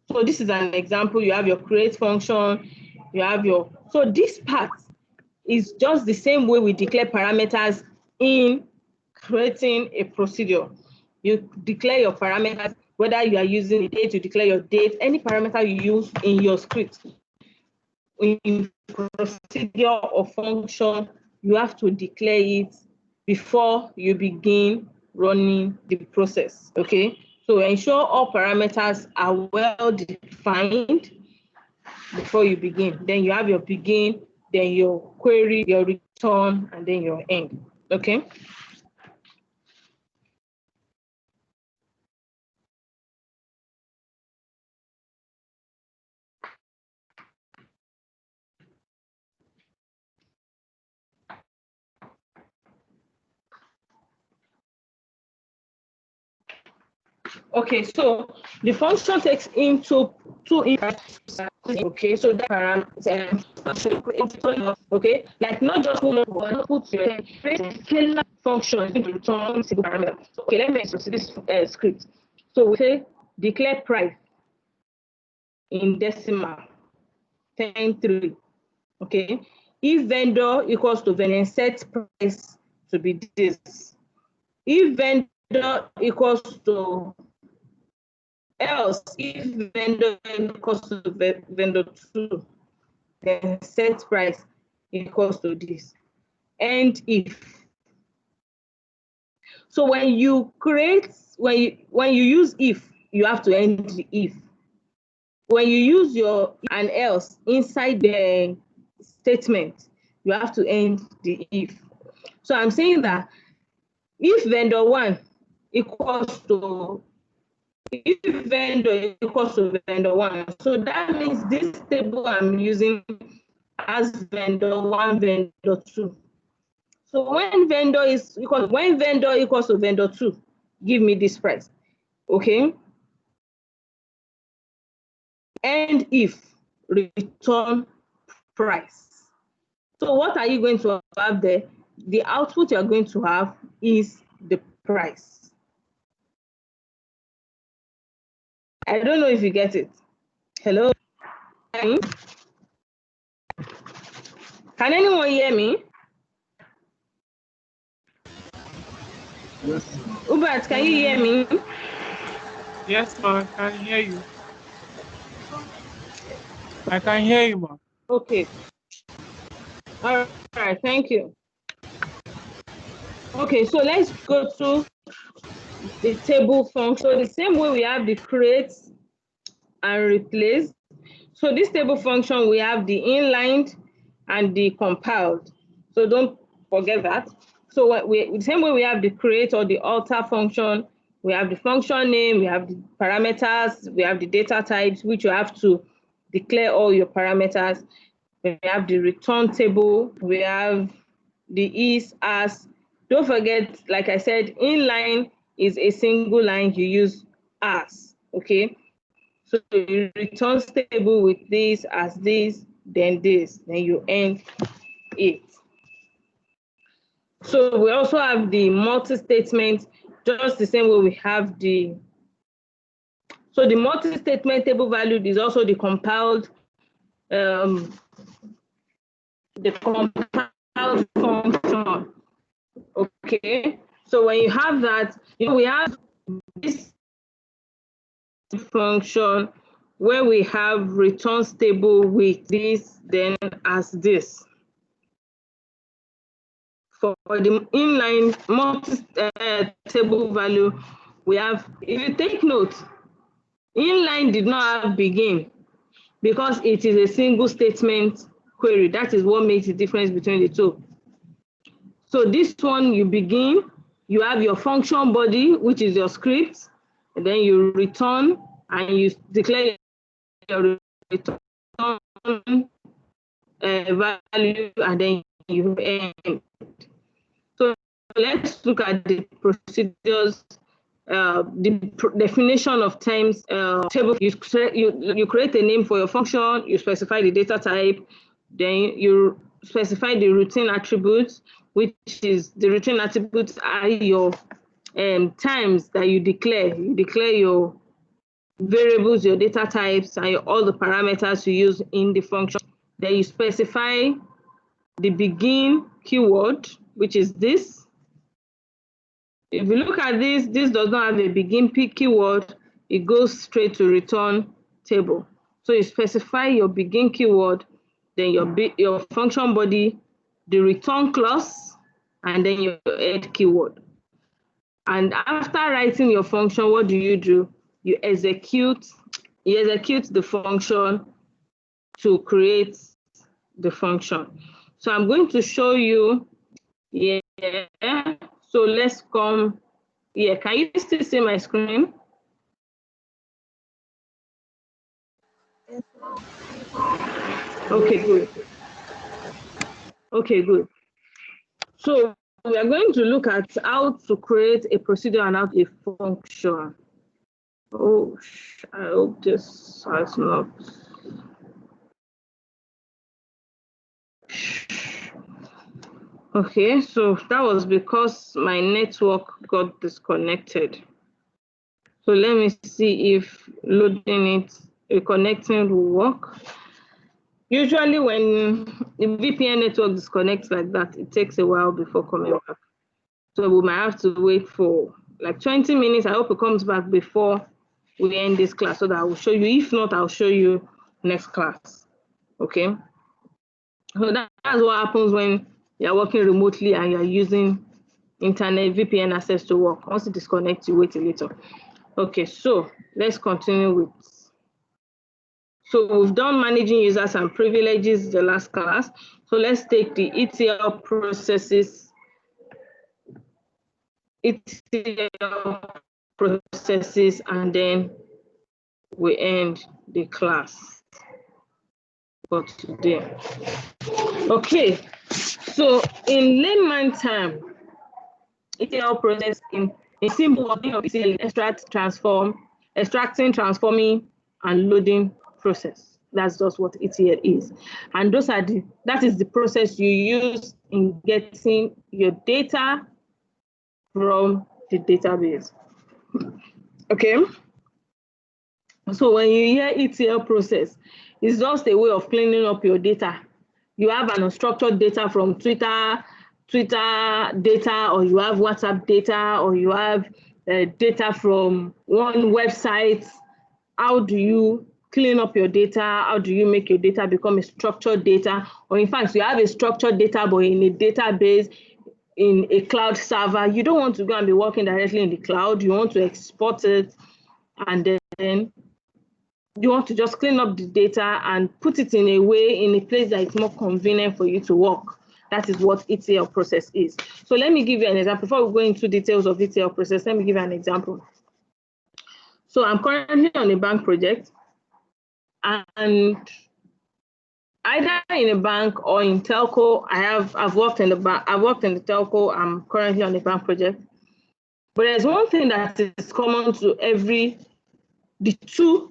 so this is an example. You have your create function, you have your, so this part is just the same way we declare parameters in creating a procedure. You declare your parameters, whether you are using a date, you declare your date, any parameter you use in your script. in procedure or function, you have to declare it before you begin running the process, okay? So ensure all parameters are well defined before you begin. Then you have your begin, then your query, your return, and then your end, okay? Okay, so the function takes into two inputs. Okay, so that parameter, okay, like not just one put your scalar function to return single parameter. Okay, let me explain this script. So we say declare price in decimal 10.3. Okay, if vendor equals to vendor, set price to be this. If vendor equals to else, if vendor equals to vendor 2, then set price equals to this. And if. So when you use if, you have to end the if. When you use your and else inside the statement, you have to end the if. So I'm saying that if vendor 1 equals to vendor 1, so that means this table I'm using as vendor 1, vendor 2. So when vendor equals to vendor 2, give me this price, okay? And if return price. So what are you going to have there? The output you're going to have is the price. I don't know if you get it. Hello? Can anyone hear me? Yes. Hubert, can you hear me? Yes, ma, I can hear you. I can hear you, ma. Okay. All right, thank you. Okay, so let's go to the table function. So the same way we have the create and replace. So this table function, we have the inlined and the compiled. So don't forget that. So the same way we have the create or the alter function, we have the function name, we have the parameters, we have the data types, which you have to declare all your parameters. We have the return table, we have the is, as. Don't forget, like I said, inline is a single line, you use as, okay? So you return table with this, as this, then you end it. So we also have the multi-statement, just the same way we have the. So the multi-statement table value is also the compiled function. Okay. So when you have that, we have this function where we have return table with this, then as this. For the inline table value, we have, if you take note, inline did not have begin because it is a single statement query. That is what makes the difference between the two. So this one, you begin, you have your function body, which is your script, and then you return and you declare your return value, and then you end. So let's look at the procedures, the definition of terms table. You create a name for your function, you specify the data type, then you specify the routine attributes, which is the routine attributes are your times that you declare. You declare your variables, your data types, and all the parameters you use in the function. Then you specify the begin keyword, which is this. If you look at this does not have a begin keyword, it goes straight to return table. So you specify your begin keyword, then your function body, the return clause, and then your head keyword. And after writing your function, what do? You execute the function to create the function. So I'm going to show you. Yeah. So let's come. Yeah. Can you still see my screen? Okay, good. Okay, good. So we are going to look at how to create a procedure and how a function. Oh, I hope this has not. Okay, so that was because my network got disconnected. So let me see if loading it, reconnecting will work. Usually when the VPN network disconnects like that, it takes a while before coming back. So we might have to wait for like 20 minutes. I hope it comes back before we end this class so that I will show you. If not, I'll show you next class. Okay. So that's what happens when you're working remotely and you're using internet VPN access to work. Once it disconnects, you wait a little. Okay, so let's continue with. So we've done managing users and privileges the last class. So let's take the ETL processes. And then we end the class for today. Okay, so in layman term, ETL process in simple ETL, extract, transform, extracting, transforming, and loading process. That's just what ETL is. And that is the process you use in getting your data from the database. Okay. So when you hear ETL process, it's just a way of cleaning up your data. You have an unstructured data from Twitter data, or you have WhatsApp data, or you have data from one website. How do you clean up your data? How do you make your data become a structured data? Or in fact, you have a structured data, but in a database, in a cloud server. You don't want to go and be working directly in the cloud. You want to export it, and then you want to just clean up the data and put it in a place that is more convenient for you to work. That is what ETL process is. So let me give you an example. Before we go into details of ETL process, let me give you an example. So I'm currently on a bank project, and either in a bank or in telco, I've worked in the bank, I've worked in the telco, I'm currently on a bank project. But there's one thing that is common to the two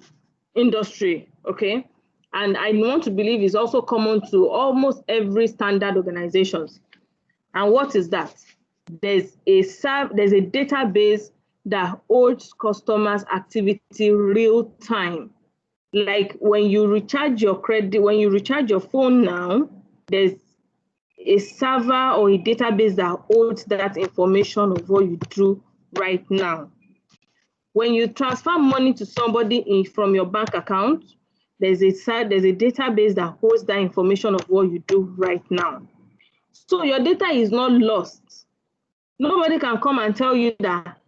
industry, okay? And I want to believe is also common to almost every standard organizations. And what is that? There's a database that holds customers' activity real time. Like when you recharge your credit, when you recharge your phone now, there's a server or a database that holds that information of what you do right now. When you transfer money to somebody from your bank account, there's a database that holds that information of what you do right now. So your data is not lost. Nobody can come and tell you that,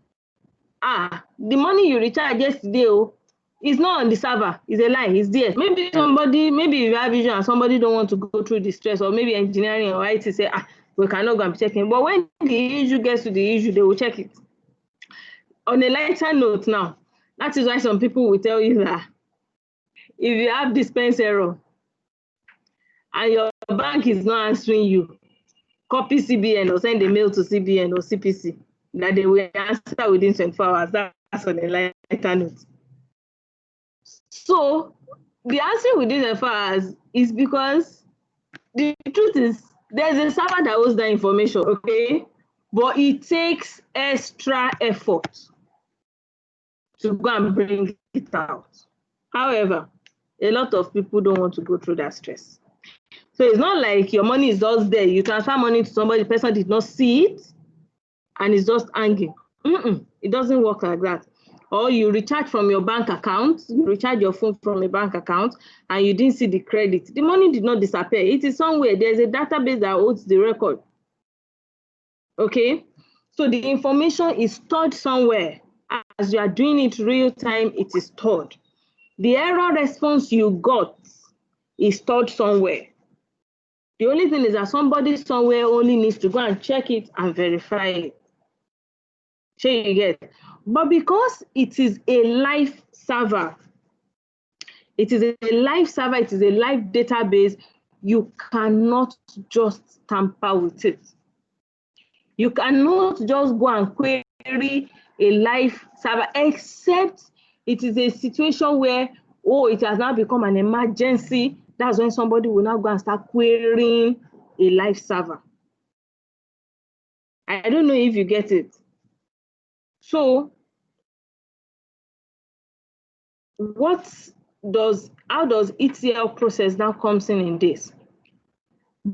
the money you recharged yesterday is not on the server. It's a lie. It's there. Maybe you have vision and somebody don't want to go through the stress, or maybe engineering or IT say, we cannot go and be checking. But when the issue gets to the issue, they will check it. On a lighter note now, that is why some people will tell you that if you have dispense error and your bank is not answering you, copy CBN or send a mail to CBN or CPC that they will answer within 24 hours. That's on a lighter note. So the answer within 24 hours is because the truth is there's a server that holds that information, okay? But it takes extra effort to go and bring it out. However, a lot of people don't want to go through that stress. So it's not like your money is just there. You transfer money to somebody, the person did not see it, and it's just hanging. It doesn't work like that. or you recharge from your bank account, you recharge your phone from a bank account, and you didn't see the credit. The money did not disappear. It is somewhere. There's a database that holds the record. Okay? So the information is stored somewhere. As you are doing it real time, it is stored. The error response you got is stored somewhere. The only thing is that somebody somewhere only needs to go and check it and verify it. Sure you get. But because it is a live server, it is a live database, you cannot just tamper with it. You cannot just go and query a live server, except it is a situation where, oh, it has now become an emergency. That's when somebody will now go and start querying a live server. I don't know if you get it. So, how does ETL process now comes in this?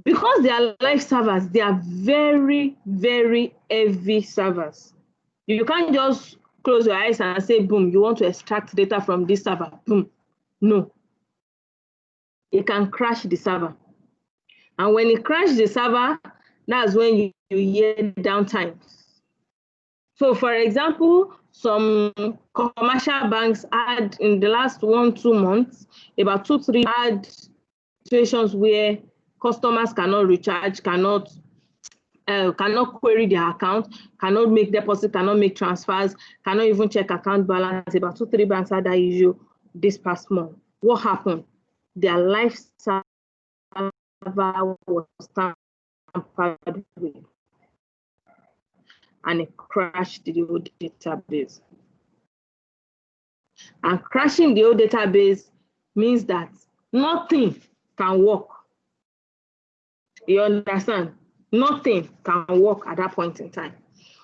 Because they are live servers, they are very, very heavy servers. You can't just close your eyes and say, boom, you want to extract data from this server, boom. No. It can crash the server. And when it crashes the server, that's when you hear downtime. So for example, some commercial banks had in the last 1-2 months, about 2-3 had situations where customers cannot recharge, cannot query their account, cannot make deposits, cannot make transfers, cannot even check account balance. About 2-3 banks had that issue this past month. What happened? Their live server was tampered with, and it crashed the old database. And crashing the old database means that nothing can work. You understand? Nothing can work at that point in time.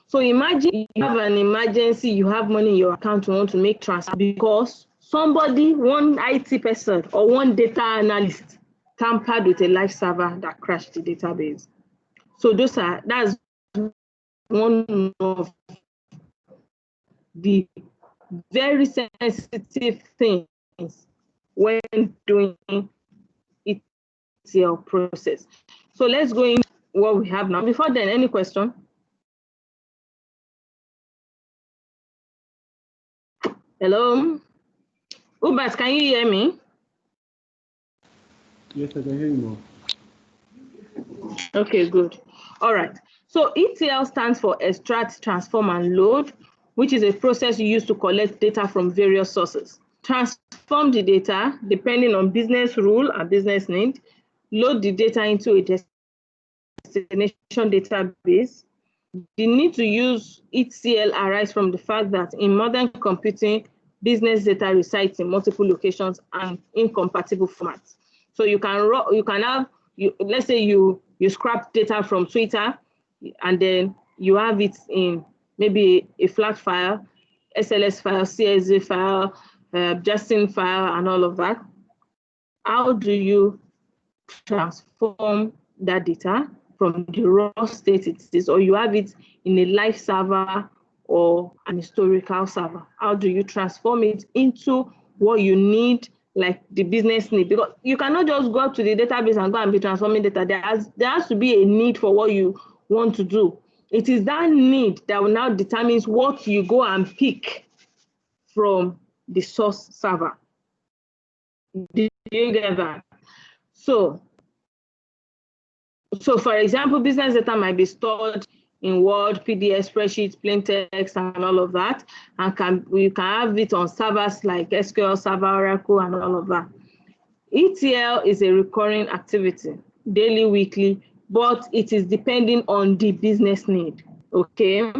So imagine you have an emergency, you have money in your account, you want to make transfer because somebody, one IT person or one data analyst tampered with a live server that crashed the database. So that's one of the very sensitive things when doing ETL process. So let's go into what we have now. Before then, any question? Hello? Ubas, can you hear me? Yes, I can hear you, ma'am. Okay, good. All right. So ETL stands for extract, transform, and load, which is a process you use to collect data from various sources. Transform the data depending on business rule and business need. Load the data into a destination database. The need to use ETL arises from the fact that in modern computing, business data resides in multiple locations and incompatible formats. So let's say you scrap data from Twitter, and then you have it in maybe a flat file, SLS file, CSV file, JSON file, and all of that. How do you transform that data from the raw state it is, or you have it in a live server or an historical server? How do you transform it into what you need, like the business need? Because you cannot just go up to the database and go and be transforming data. There has to be a need for what you want to do. It is that need that will now determines what you go and pick from the source server. Do you get that? So for example, business data might be stored in Word, PDF, spreadsheets, plain text, and all of that. And you can have it on servers like SQL Server, Oracle, and all of that. ETL is a recurring activity, daily, weekly, but it is depending on the business need, okay?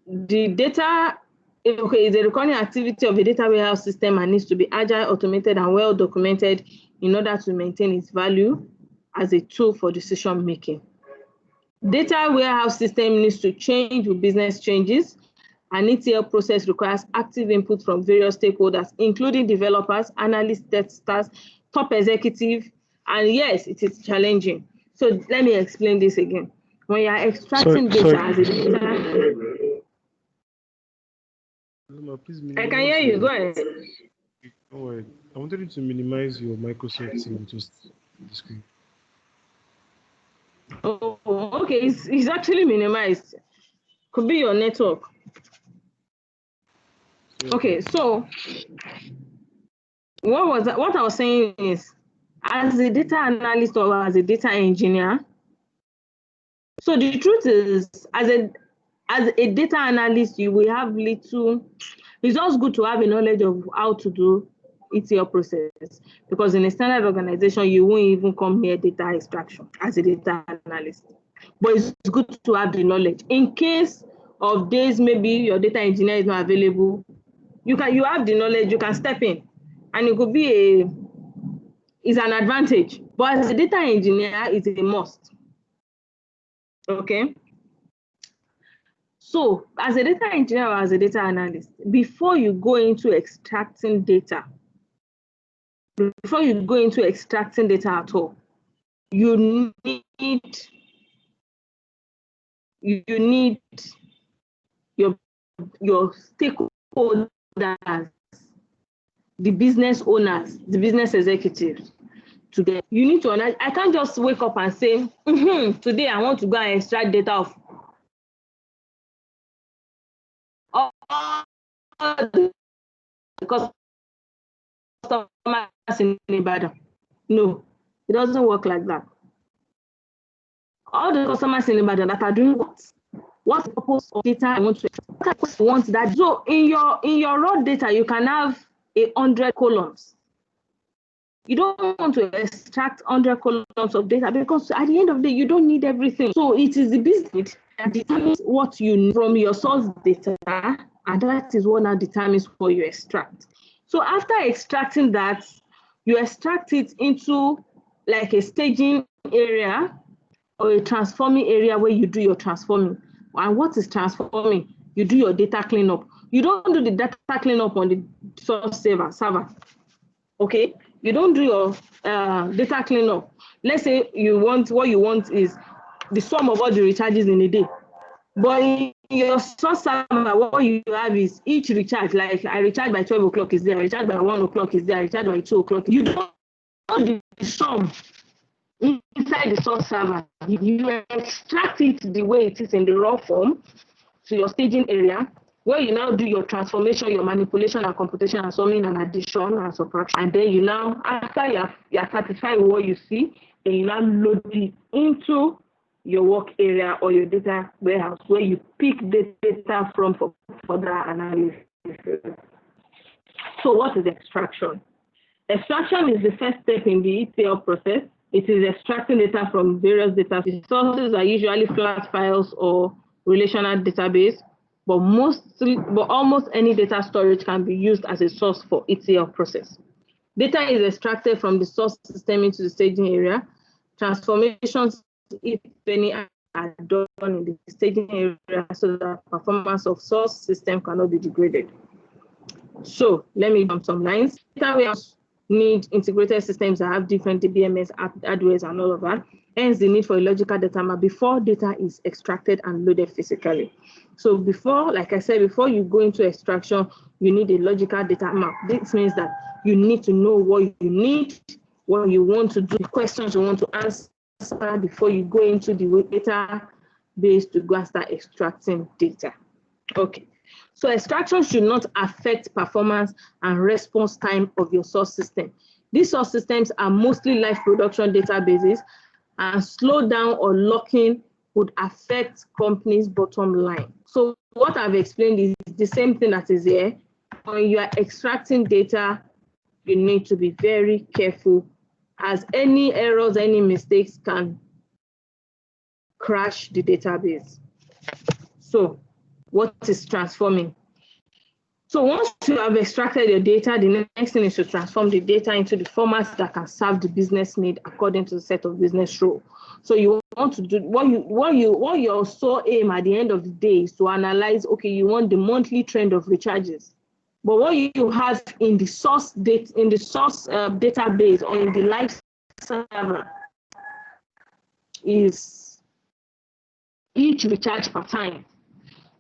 The data, okay, is a recurring activity of a data warehouse system and needs to be agile, automated, and well documented in order to maintain its value as a tool for decision making. Data warehouse system needs to change with business changes. An ETL process requires active input from various stakeholders, including developers, analysts, testers, top executive, and yes, it is challenging. So let me explain this again. When you are extracting data as a data, Fatima, please I can hear you. minimize Go your. ahead. Don't worry. I wanted you to minimize your Microsoft thing to the screen. Oh, okay. It's actually minimized. Could be your network. Okay, so what I was saying is, as a data analyst or as a data engineer, so the truth is, as a data analyst, you will have little. It's just good to have a knowledge of how to do ETL process, because in a standard organization, you won't even come near data extraction as a data analyst. But it's good to have the knowledge in case of days maybe your data engineer is not available. You have the knowledge, you can step in, and it could be is an advantage. But as a data engineer, it's a must. Okay. So as a data engineer or as a data analyst, before you go into extracting data at all, you need your stakeholders, the business owners, the business executives, together. You need to understand. I can't just wake up and say, today I want to go and extract data of all the customers in Ibadan. No, it doesn't work like that. All the customers in Ibadan that are doing what? What's the purpose of data I want to extract? What I want that. So in your raw data, you can have 100 columns. You don't want to extract 100 columns of data, because at the end of the day, you don't need everything. So it is the business that determines what you need from your source data, and that is what now determines what you extract. So after extracting that, you extract it into like a staging area or a transforming area where you do your transforming. And what is transforming? You do your data cleanup. You don't do the data cleanup on the source server. Okay, you don't do your data cleanup. Let's say what you want is the sum of all the recharges in a day. But in your source server, what you have is each recharge, like I recharge by 12 o'clock is there, I recharge by 1 o'clock is there, I recharge by 2 o'clock. You don't do the sum inside the source server. You extract it the way it is in the raw form to your staging area, where you now do your transformation, your manipulation and computation and summing and addition and subtraction. And then you now, after you are satisfied with what you see, then you now load it into your work area or your data warehouse, where you pick the data from for further analysis. So what is extraction? Extraction is the first step in the ETL process. It is extracting data from various data sources are usually flat files or relational database, but almost any data storage can be used as a source for ETL process. Data is extracted from the source system into the staging area. Transformations, if any, are done in the staging area so that performance of source system cannot be degraded. So let me jump some lines. Data warehouse need integrated systems that have different DBMS, hardware, and all of that. Hence, the need for a logical data map before data is extracted and loaded physically. So before, like I said, before you go into extraction, you need a logical data map. This means that you need to know what you need, what you want to do, the questions you want to answer before you go into the database to go and start extracting data. Okay. So extraction should not affect performance and response time of your source system. These source systems are mostly live production databases, and slow down or locking would affect companies' bottom line. So what I've explained is the same thing that is here. When you are extracting data, you need to be very careful, as any errors, any mistakes can crash the database. So what is transforming? So once you have extracted your data, the next thing is to transform the data into the formats that can serve the business need according to the set of business rule. So you want to do what your sole aim at the end of the day is to analyze. Okay, you want the monthly trend of recharges, but what you have in the source database or in the live server is each recharge per time.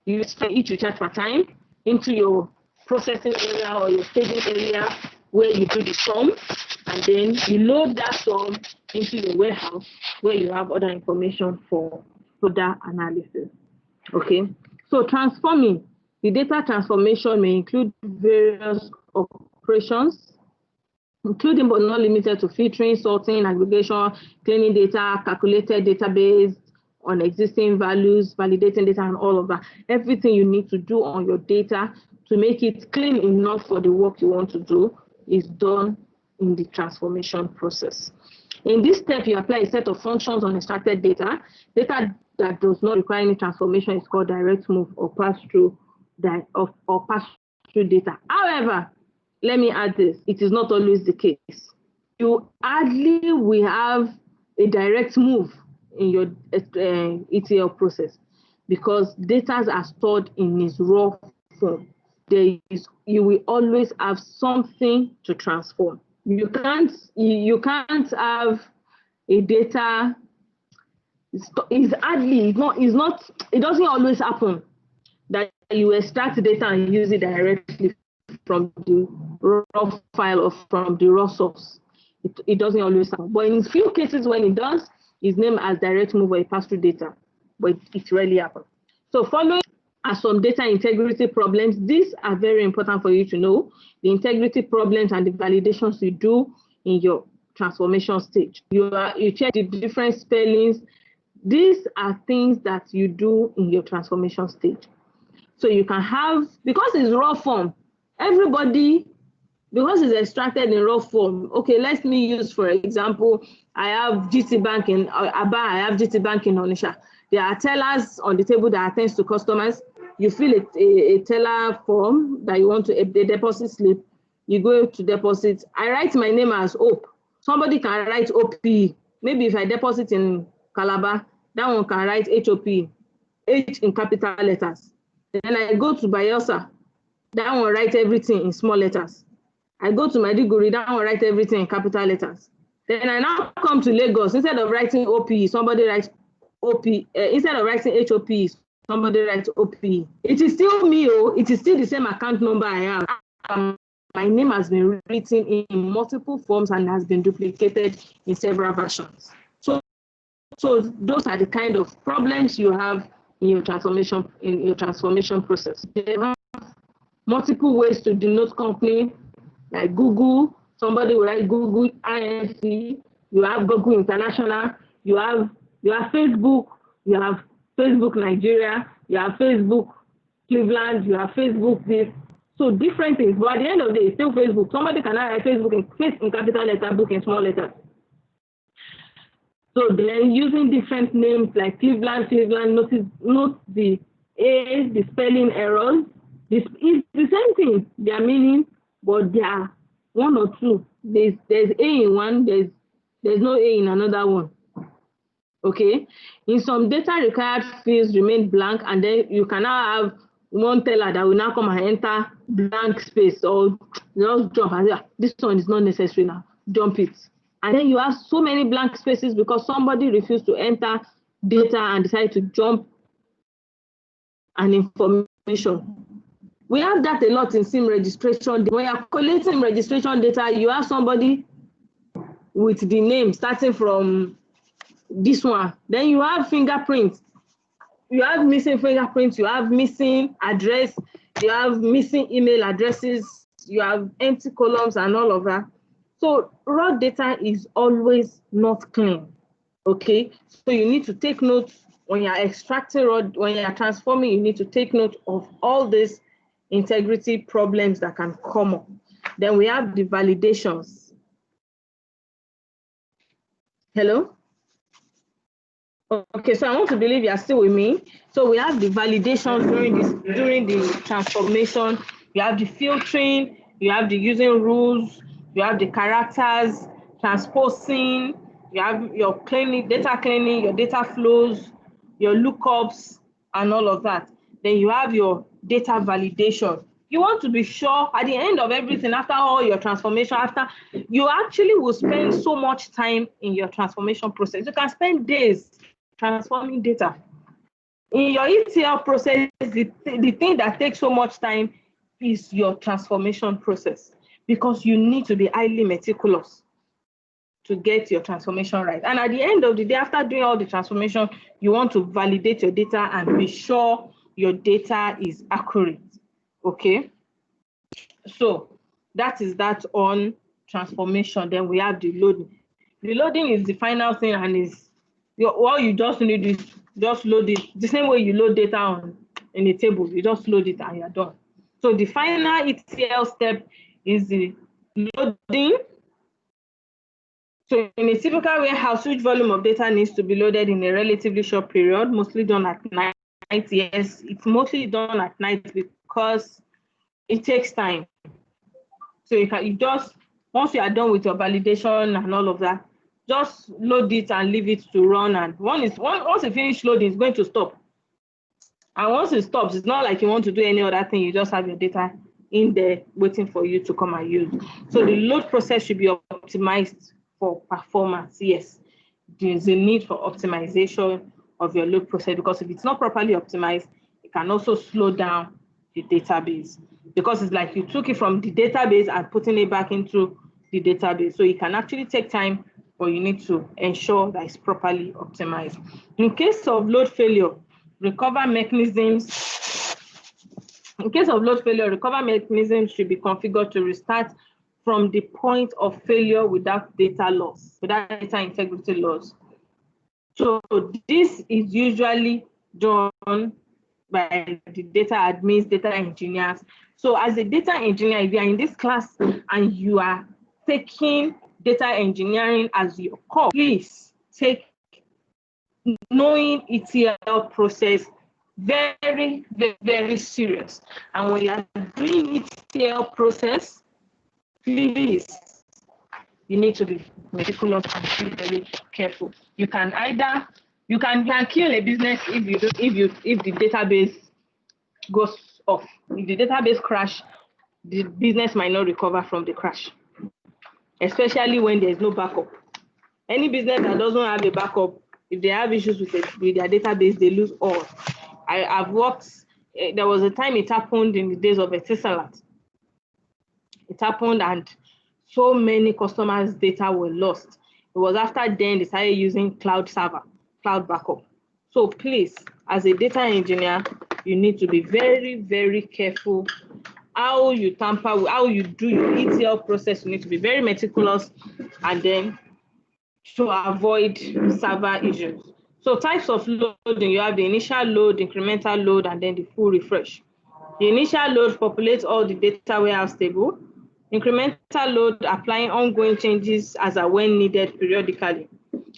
You spend each recharge per time into your processing area or your staging area where you do the sum, and then you load that sum into your warehouse where you have other information for further analysis. Okay, so transforming, the data transformation may include various operations, including but not limited to filtering, sorting, aggregation, cleaning data, calculated database on existing values, validating data, and all of that. Everything you need to do on your data to make it clean enough for the work you want to do is done in the transformation process. In this step, you apply a set of functions on extracted data. Data that does not require any transformation is called direct move or pass-through data. However, let me add this, it is not always the case. You hardly will have a direct move in your ETL process because data are stored in its raw form. You will always have something to transform. You can't have a data, it doesn't always happen that you extract data and use it directly from the raw file or from the raw source. It doesn't always happen. But in few cases when it does, it's named as direct move or pass-through data, but it rarely happens. So following are some data integrity problems. These are very important for you to know. The integrity problems and the validations you do in your transformation stage. You check the different spellings. These are things that you do in your transformation stage. So you can have, because it's raw form, everybody, because it's extracted in raw form. Okay, let me use, for example, I have GT Bank in Aba, I have GT Bank in Onisha. There are tellers on the table that attends to customers. You fill a teller form that you want to, a deposit slip. You go to deposit. I write my name as Hope. Somebody can write OP. Maybe if I deposit in Calabar, that one can write HOP, H in capital letters. Then I go to Bayelsa, that one write everything in small letters. I go to Maiduguri, that one write everything in capital letters. Then I now come to Lagos, instead of writing OP, somebody writes OP, instead of writing HOP, somebody writes OP. It is still me, it is still the same account number I have. My name has been written in multiple forms and has been duplicated in several versions. So those are the kind of problems you have in your transformation process. You have multiple ways to denote company, like Google. Somebody will write Google INC. You have Google International. You have Facebook. You have Facebook Nigeria. You have Facebook Cleveland. You have Facebook this. So different things. But at the end of the day, it's still Facebook. Somebody can write Facebook in capital letter, book in small letters. So they're using different names like Cleveland, note the A, the spelling errors. It's the same thing, their meaning, but there are one or two. There's A in one, there's no A in another one. Okay. In some data required fields remain blank, and then you can now have one teller that will now come and enter blank space or just jump and say, this one is not necessary now, jump it. And then you have so many blank spaces because somebody refused to enter data and decided to jump an information. We have that a lot in SIM registration. When you're collating registration data, you have somebody with the name starting from this one. Then you have fingerprints. You have missing fingerprints, you have missing address, you have missing email addresses, you have empty columns and all of that. So raw data is always not clean, okay? So you need to take note when you're extracting raw, when you're transforming, you need to take note of all these integrity problems that can come up. Then we have the validations. Hello? Okay, so I want to believe you are still with me. So we have the validations during the transformation. You have the filtering, you have the using rules, you have the characters, transposing, you have your cleaning, data cleaning, your data flows, your lookups, and all of that. Then you have your data validation. You want to be sure at the end of everything, after all your transformation, after you actually will spend so much time in your transformation process. You can spend days transforming data. In your ETL process, the thing that takes so much time is your transformation process, because you need to be highly meticulous to get your transformation right. And at the end of the day, after doing all the transformation, you want to validate your data and be sure your data is accurate. Okay, so that is that on transformation. Then we have the loading. The loading is the final thing, and is all you just need is just load it the same way you load data on in a table. You just load it and you're done. So the final ETL step is the loading. So in a typical warehouse, huge volume of data needs to be loaded in a relatively short period, mostly done at night. Yes, it's mostly done at night because it takes time. So you just, once you are done with your validation and all of that, just load it and leave it to run. And once you finish loading, it's going to stop. And once it stops, it's not like you want to do any other thing. You just have your data in there waiting for you to come and use. So the load process should be optimized for performance. Yes, there's a need for optimization of your load process, because if it's not properly optimized, it can also slow down the database, because it's like you took it from the database and putting it back into the database. So it can actually take time, but you need to ensure that it's properly optimized. In case of load failure, recovery mechanisms should be configured to restart from the point of failure without data loss, without data integrity loss. So this is usually done by the data admins, data engineers. So as a data engineer, if you are in this class and you are taking data engineering as your core, please take knowing ETL process very, very, very serious. And when you are doing ETL process, please, you need to be meticulous and be very careful. You can kill a business if the database goes off. If the database crash, the business might not recover from the crash, especially when there's no backup. Any business that doesn't have a backup, if they have issues with their database, they lose all. I've worked, there was a time it happened in the days of Etisalat. It happened and so many customers' data were lost. It was after then they started using cloud server, cloud backup. So please, as a data engineer, you need to be very, very careful how you do your ETL process. You need to be very meticulous, and then to avoid server issues. So types of loading, you have the initial load, incremental load, and then the full refresh. The initial load populates all the data warehouse table. Incremental load, applying ongoing changes as and when needed periodically.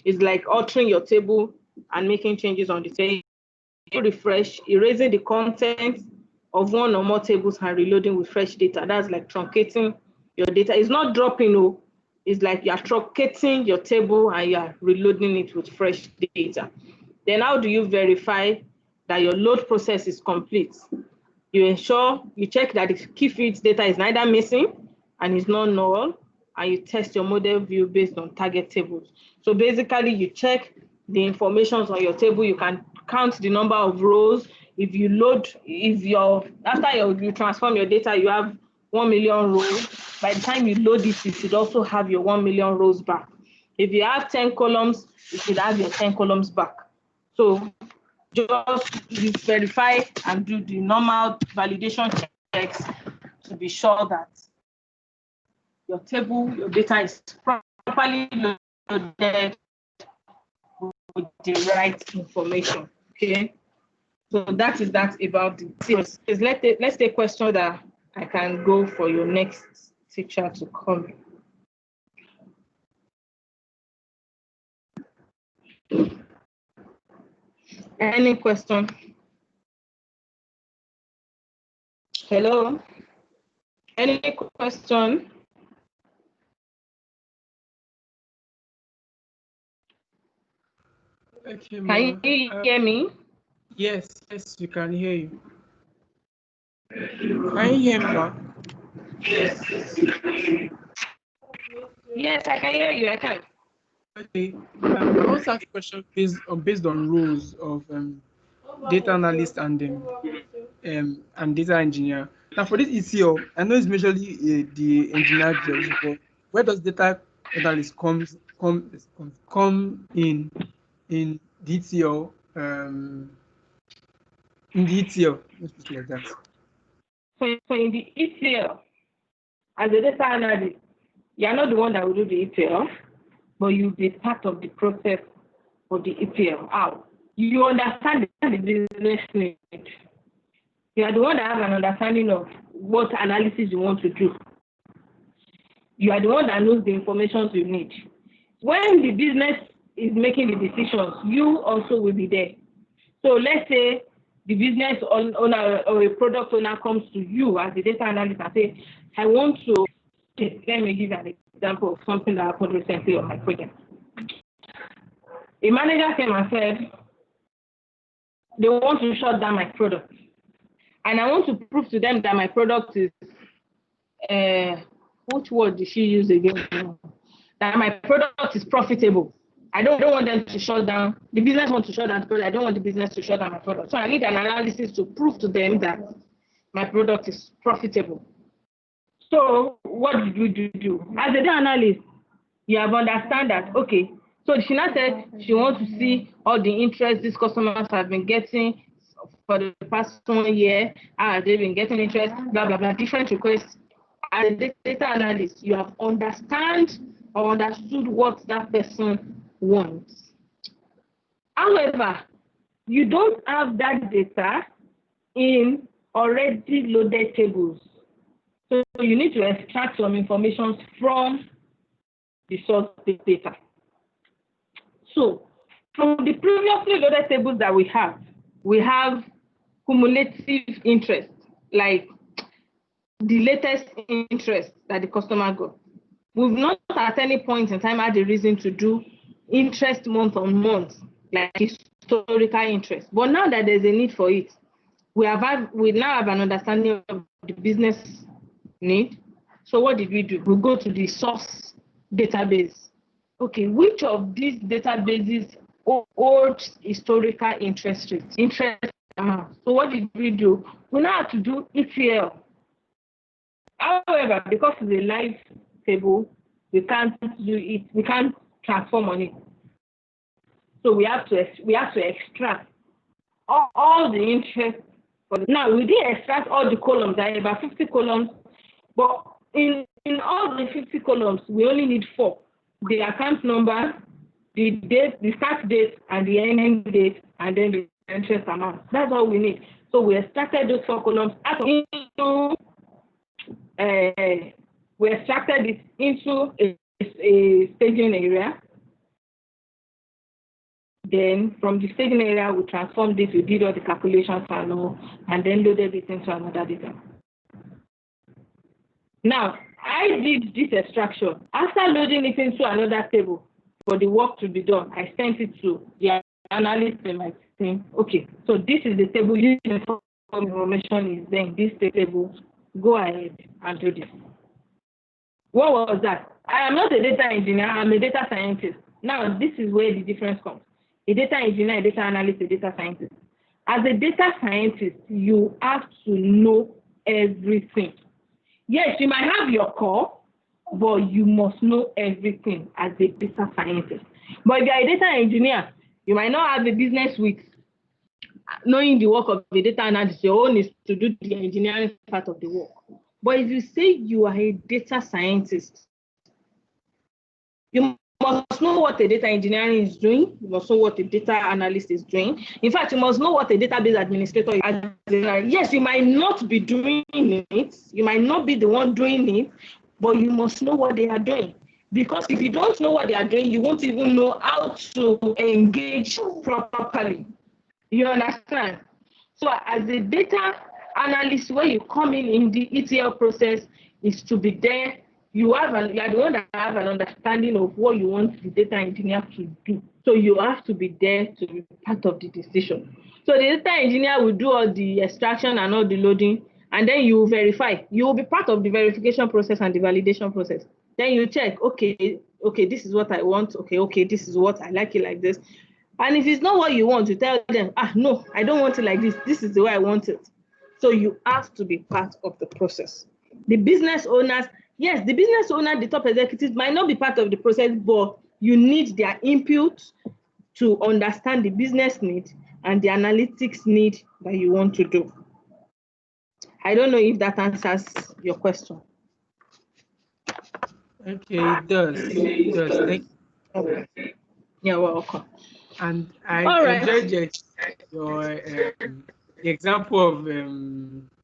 It's like altering your table and making changes on the table. Refresh, erasing the content of one or more tables and reloading with fresh data. That's like truncating your data. It's not dropping, it's like you're truncating your table and you're reloading it with fresh data. Then how do you verify that your load process is complete? You check that the key fields data is neither missing and is not null, and you test your model view based on target tables. So basically you check the information on your table, you can count the number of rows. If you after you transform your data, you have 1 million rows. By the time you load it, you should also have your 1 million rows back. If you have 10 columns, you should have your 10 columns back. So just verify and do the normal validation checks to be sure that your table, your data is properly loaded with the right information. Okay. So that is that about the series. Let's take question that I can go for your next teacher to come. Any question? Hello? Any question? Okay, can you hear me? Yes, we can hear you. Can you hear me, ma? Yes, I can hear you. I can. Okay. I want to ask a question based on roles of data analyst and data engineer. Now for this ETL, I know it's majorly the engineer jobs, but where does data analyst come in the ETL in the ETL? Let's put it like that. So in the ETL, as a data analyst, you are not the one that will do the ETL, but you'll be part of the process of the ETL. How? You understand the business need. You are the one that have an understanding of what analysis you want to do. You are the one that knows the information you need. When the business is making the decisions, you also will be there. So let's say the business owner or a product owner comes to you as a data analyst and say, I want to, let me give an example of something that happened recently on my project. A manager came and said, they want to shut down my product. And I want to prove to them that my product is, which word did she use again? That my product is profitable. I don't want them to shut down. The business wants to shut down the product. I don't want the business to shut down my product. So I need an analysis to prove to them that my product is profitable. So what did we do? As a data analyst, you have understand that, okay, so she now said she wants to see all the interest these customers have been getting for the past 1 year. They've been getting interest, blah, blah, blah, different requests. As a data analyst, you have understood what that person wants. However, you don't have that data in already loaded tables. So you need to extract some information from the source data. So from the previously loaded tables that we have cumulative interest, like the latest interest that the customer got. We've not at any point in time had a reason to do interest month on month, like historical interest. But now that there's a need for it, we now have an understanding of the business need. So what did we do? We go to the source database. Okay, which of these databases holds historical interest rates? So what did we do? We now have to do ETL. However, because it's a live table, we can't do it. We can't transform on it. So we have to extract all the interest. Now we did extract all the columns. There are about 50 columns, but in all the 50 columns, we only need 4: the account number, the date, the start date, and the ending date, and then the interest amount. That's all we need. So we extracted those 4 columns into. We extracted it into a staging area. Then from the staging area, we transformed it, we did all the calculations and then loaded it into another data. Now, I did this extraction. After loading it into another table for the work to be done, I sent it to the analyst in my team. Okay, so this is the table. Uniform information is then this table. Go ahead and do this. What was that? I am not a data engineer, I'm a data scientist. Now, this is where the difference comes. A data engineer, a data analyst, a data scientist. As a data scientist, you have to know everything. Yes, you might have your core, but you must know everything as a data scientist. But if you are a data engineer, you might not have a business with knowing the work of the data analyst. Your own is to do the engineering part of the work. But if you say you are a data scientist, you must know what a data engineering is doing. You must know what a data analyst is doing. In fact, you must know what a database administrator is. Yes, you might not be doing it. You might not be the one doing it, but you must know what they are doing. Because if you don't know what they are doing, you won't even know how to engage properly. You understand? So as a data analyst, when you come in the ETL process, is to be there. You are the one that have an understanding of what you want the data engineer to do. So you have to be there to be part of the decision. So the data engineer will do all the extraction and all the loading, and then you verify. You will be part of the verification process and the validation process. Then you check, okay, this is what I want. Okay, this is what I like it like this. And if it's not what you want, you tell them, no, I don't want it like this. This is the way I want it. So you have to be part of the process. The business owners, yes, the business owner, the top executives might not be part of the process, but you need their input to understand the business need and the analytics need that you want to do. I don't know if that answers your question. Okay, it does. It does. Thank you. Okay. You're welcome. And I All right. enjoyed your the example of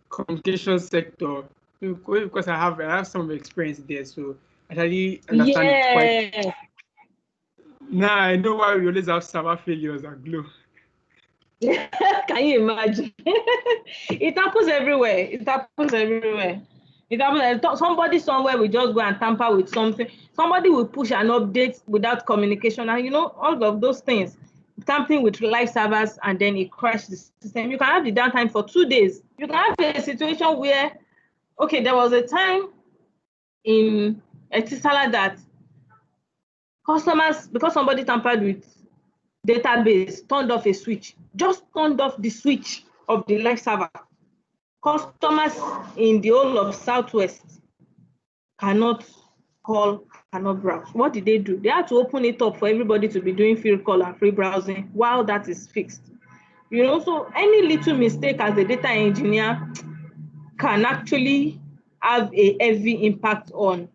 communication sector because I have some experience there, so I really understand it quite. Yeah. Now I know why we always have server failures at Glow. Can you imagine? It happens everywhere. It happens everywhere. It happens. Somebody somewhere will just go and tamper with something. Somebody will push an update without communication, and you know all of those things. Tampering with live servers, and then it crashed the system. You can have the downtime for 2 days. You can have a situation where, okay, there was a time in Etisala that customers, because somebody tampered with database, turned off a switch, just turned off the switch of the live server. Customers in the whole of Southwest cannot call, cannot browse. What did they do? They had to open it up for everybody to be doing field call and free browsing while that is fixed. You know, so any little mistake as a data engineer can actually have a heavy impact on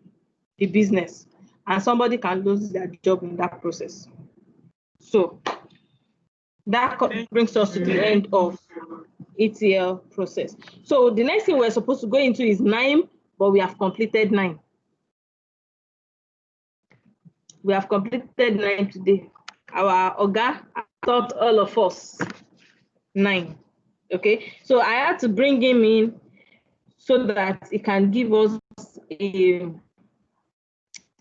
the business, and somebody can lose their job in that process. So that brings us to the end of ETL process. So the next thing we're supposed to go into is 9, but we have completed 9. We have completed 9 today. Our Oga taught all of us 9. Okay, so I had to bring him in so that he can give us a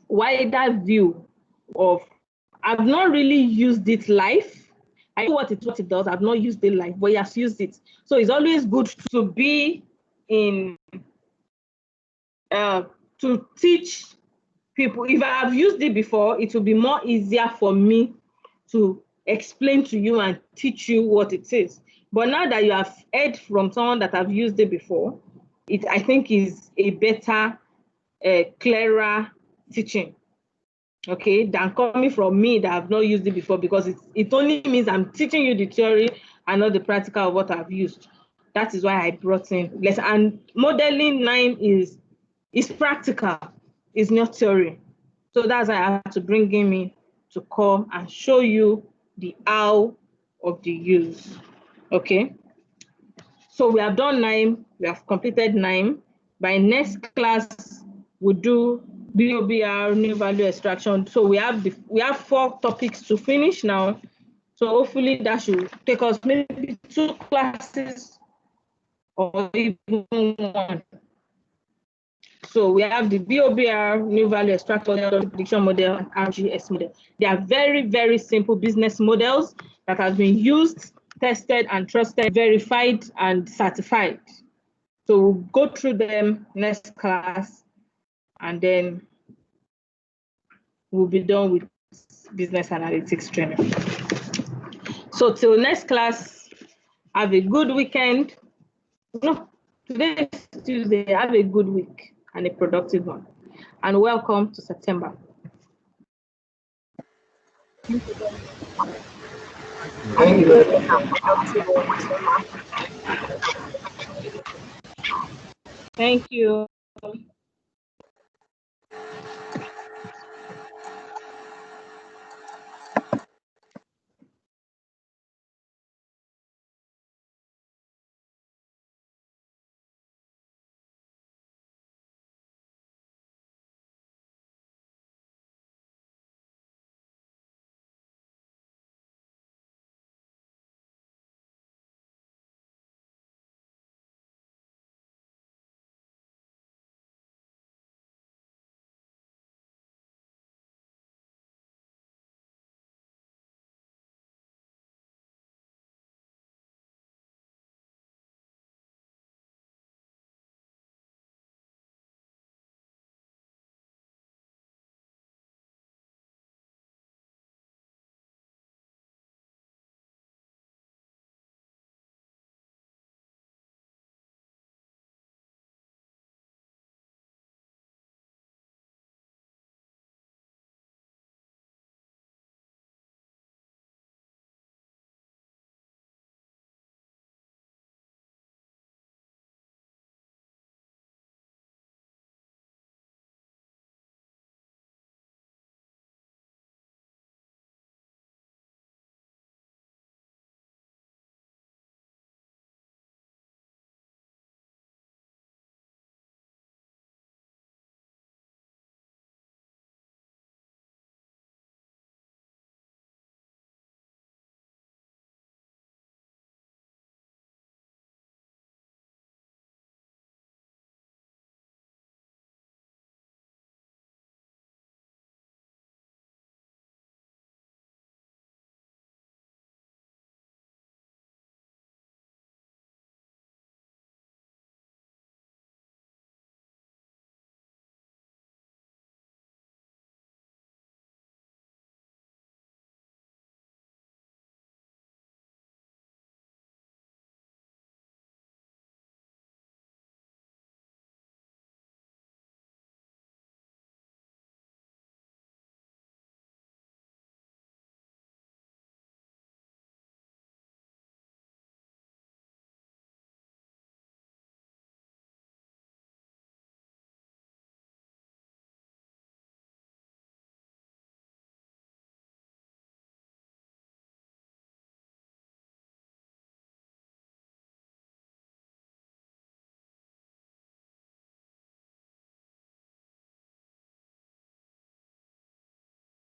wider view of, I've not really used it live. I know what it does. I've not used it live, but he has used it. So it's always good to be in, to teach people. If I have used it before, it will be more easier for me to explain to you and teach you what it is. But now that you have heard from someone that have used it before, it, I think, is a better, clearer teaching, okay, than coming from me that have not used it before, because it only means I'm teaching you the theory and not the practical of what I've used. That is why I brought in less. And modeling 9 is practical, it's not theory. So that's why I have to bring him in to come and show you the how of the use. Okay. So we have done 9, we have completed 9. By next class, we'll do BOBR, new value extraction. So we have 4 topics to finish now. So hopefully that should take us maybe 2 classes or even 1. So we have the BOBR, new value extraction model, prediction model, and RGS model. They are very, very simple business models that have been used, tested, and trusted, verified, and certified. So we'll go through them next class, and then we'll be done with business analytics training. So till next class, have a good weekend. No, today is Tuesday. Have a good week and a productive one. And welcome to September. Thank you. Thank you.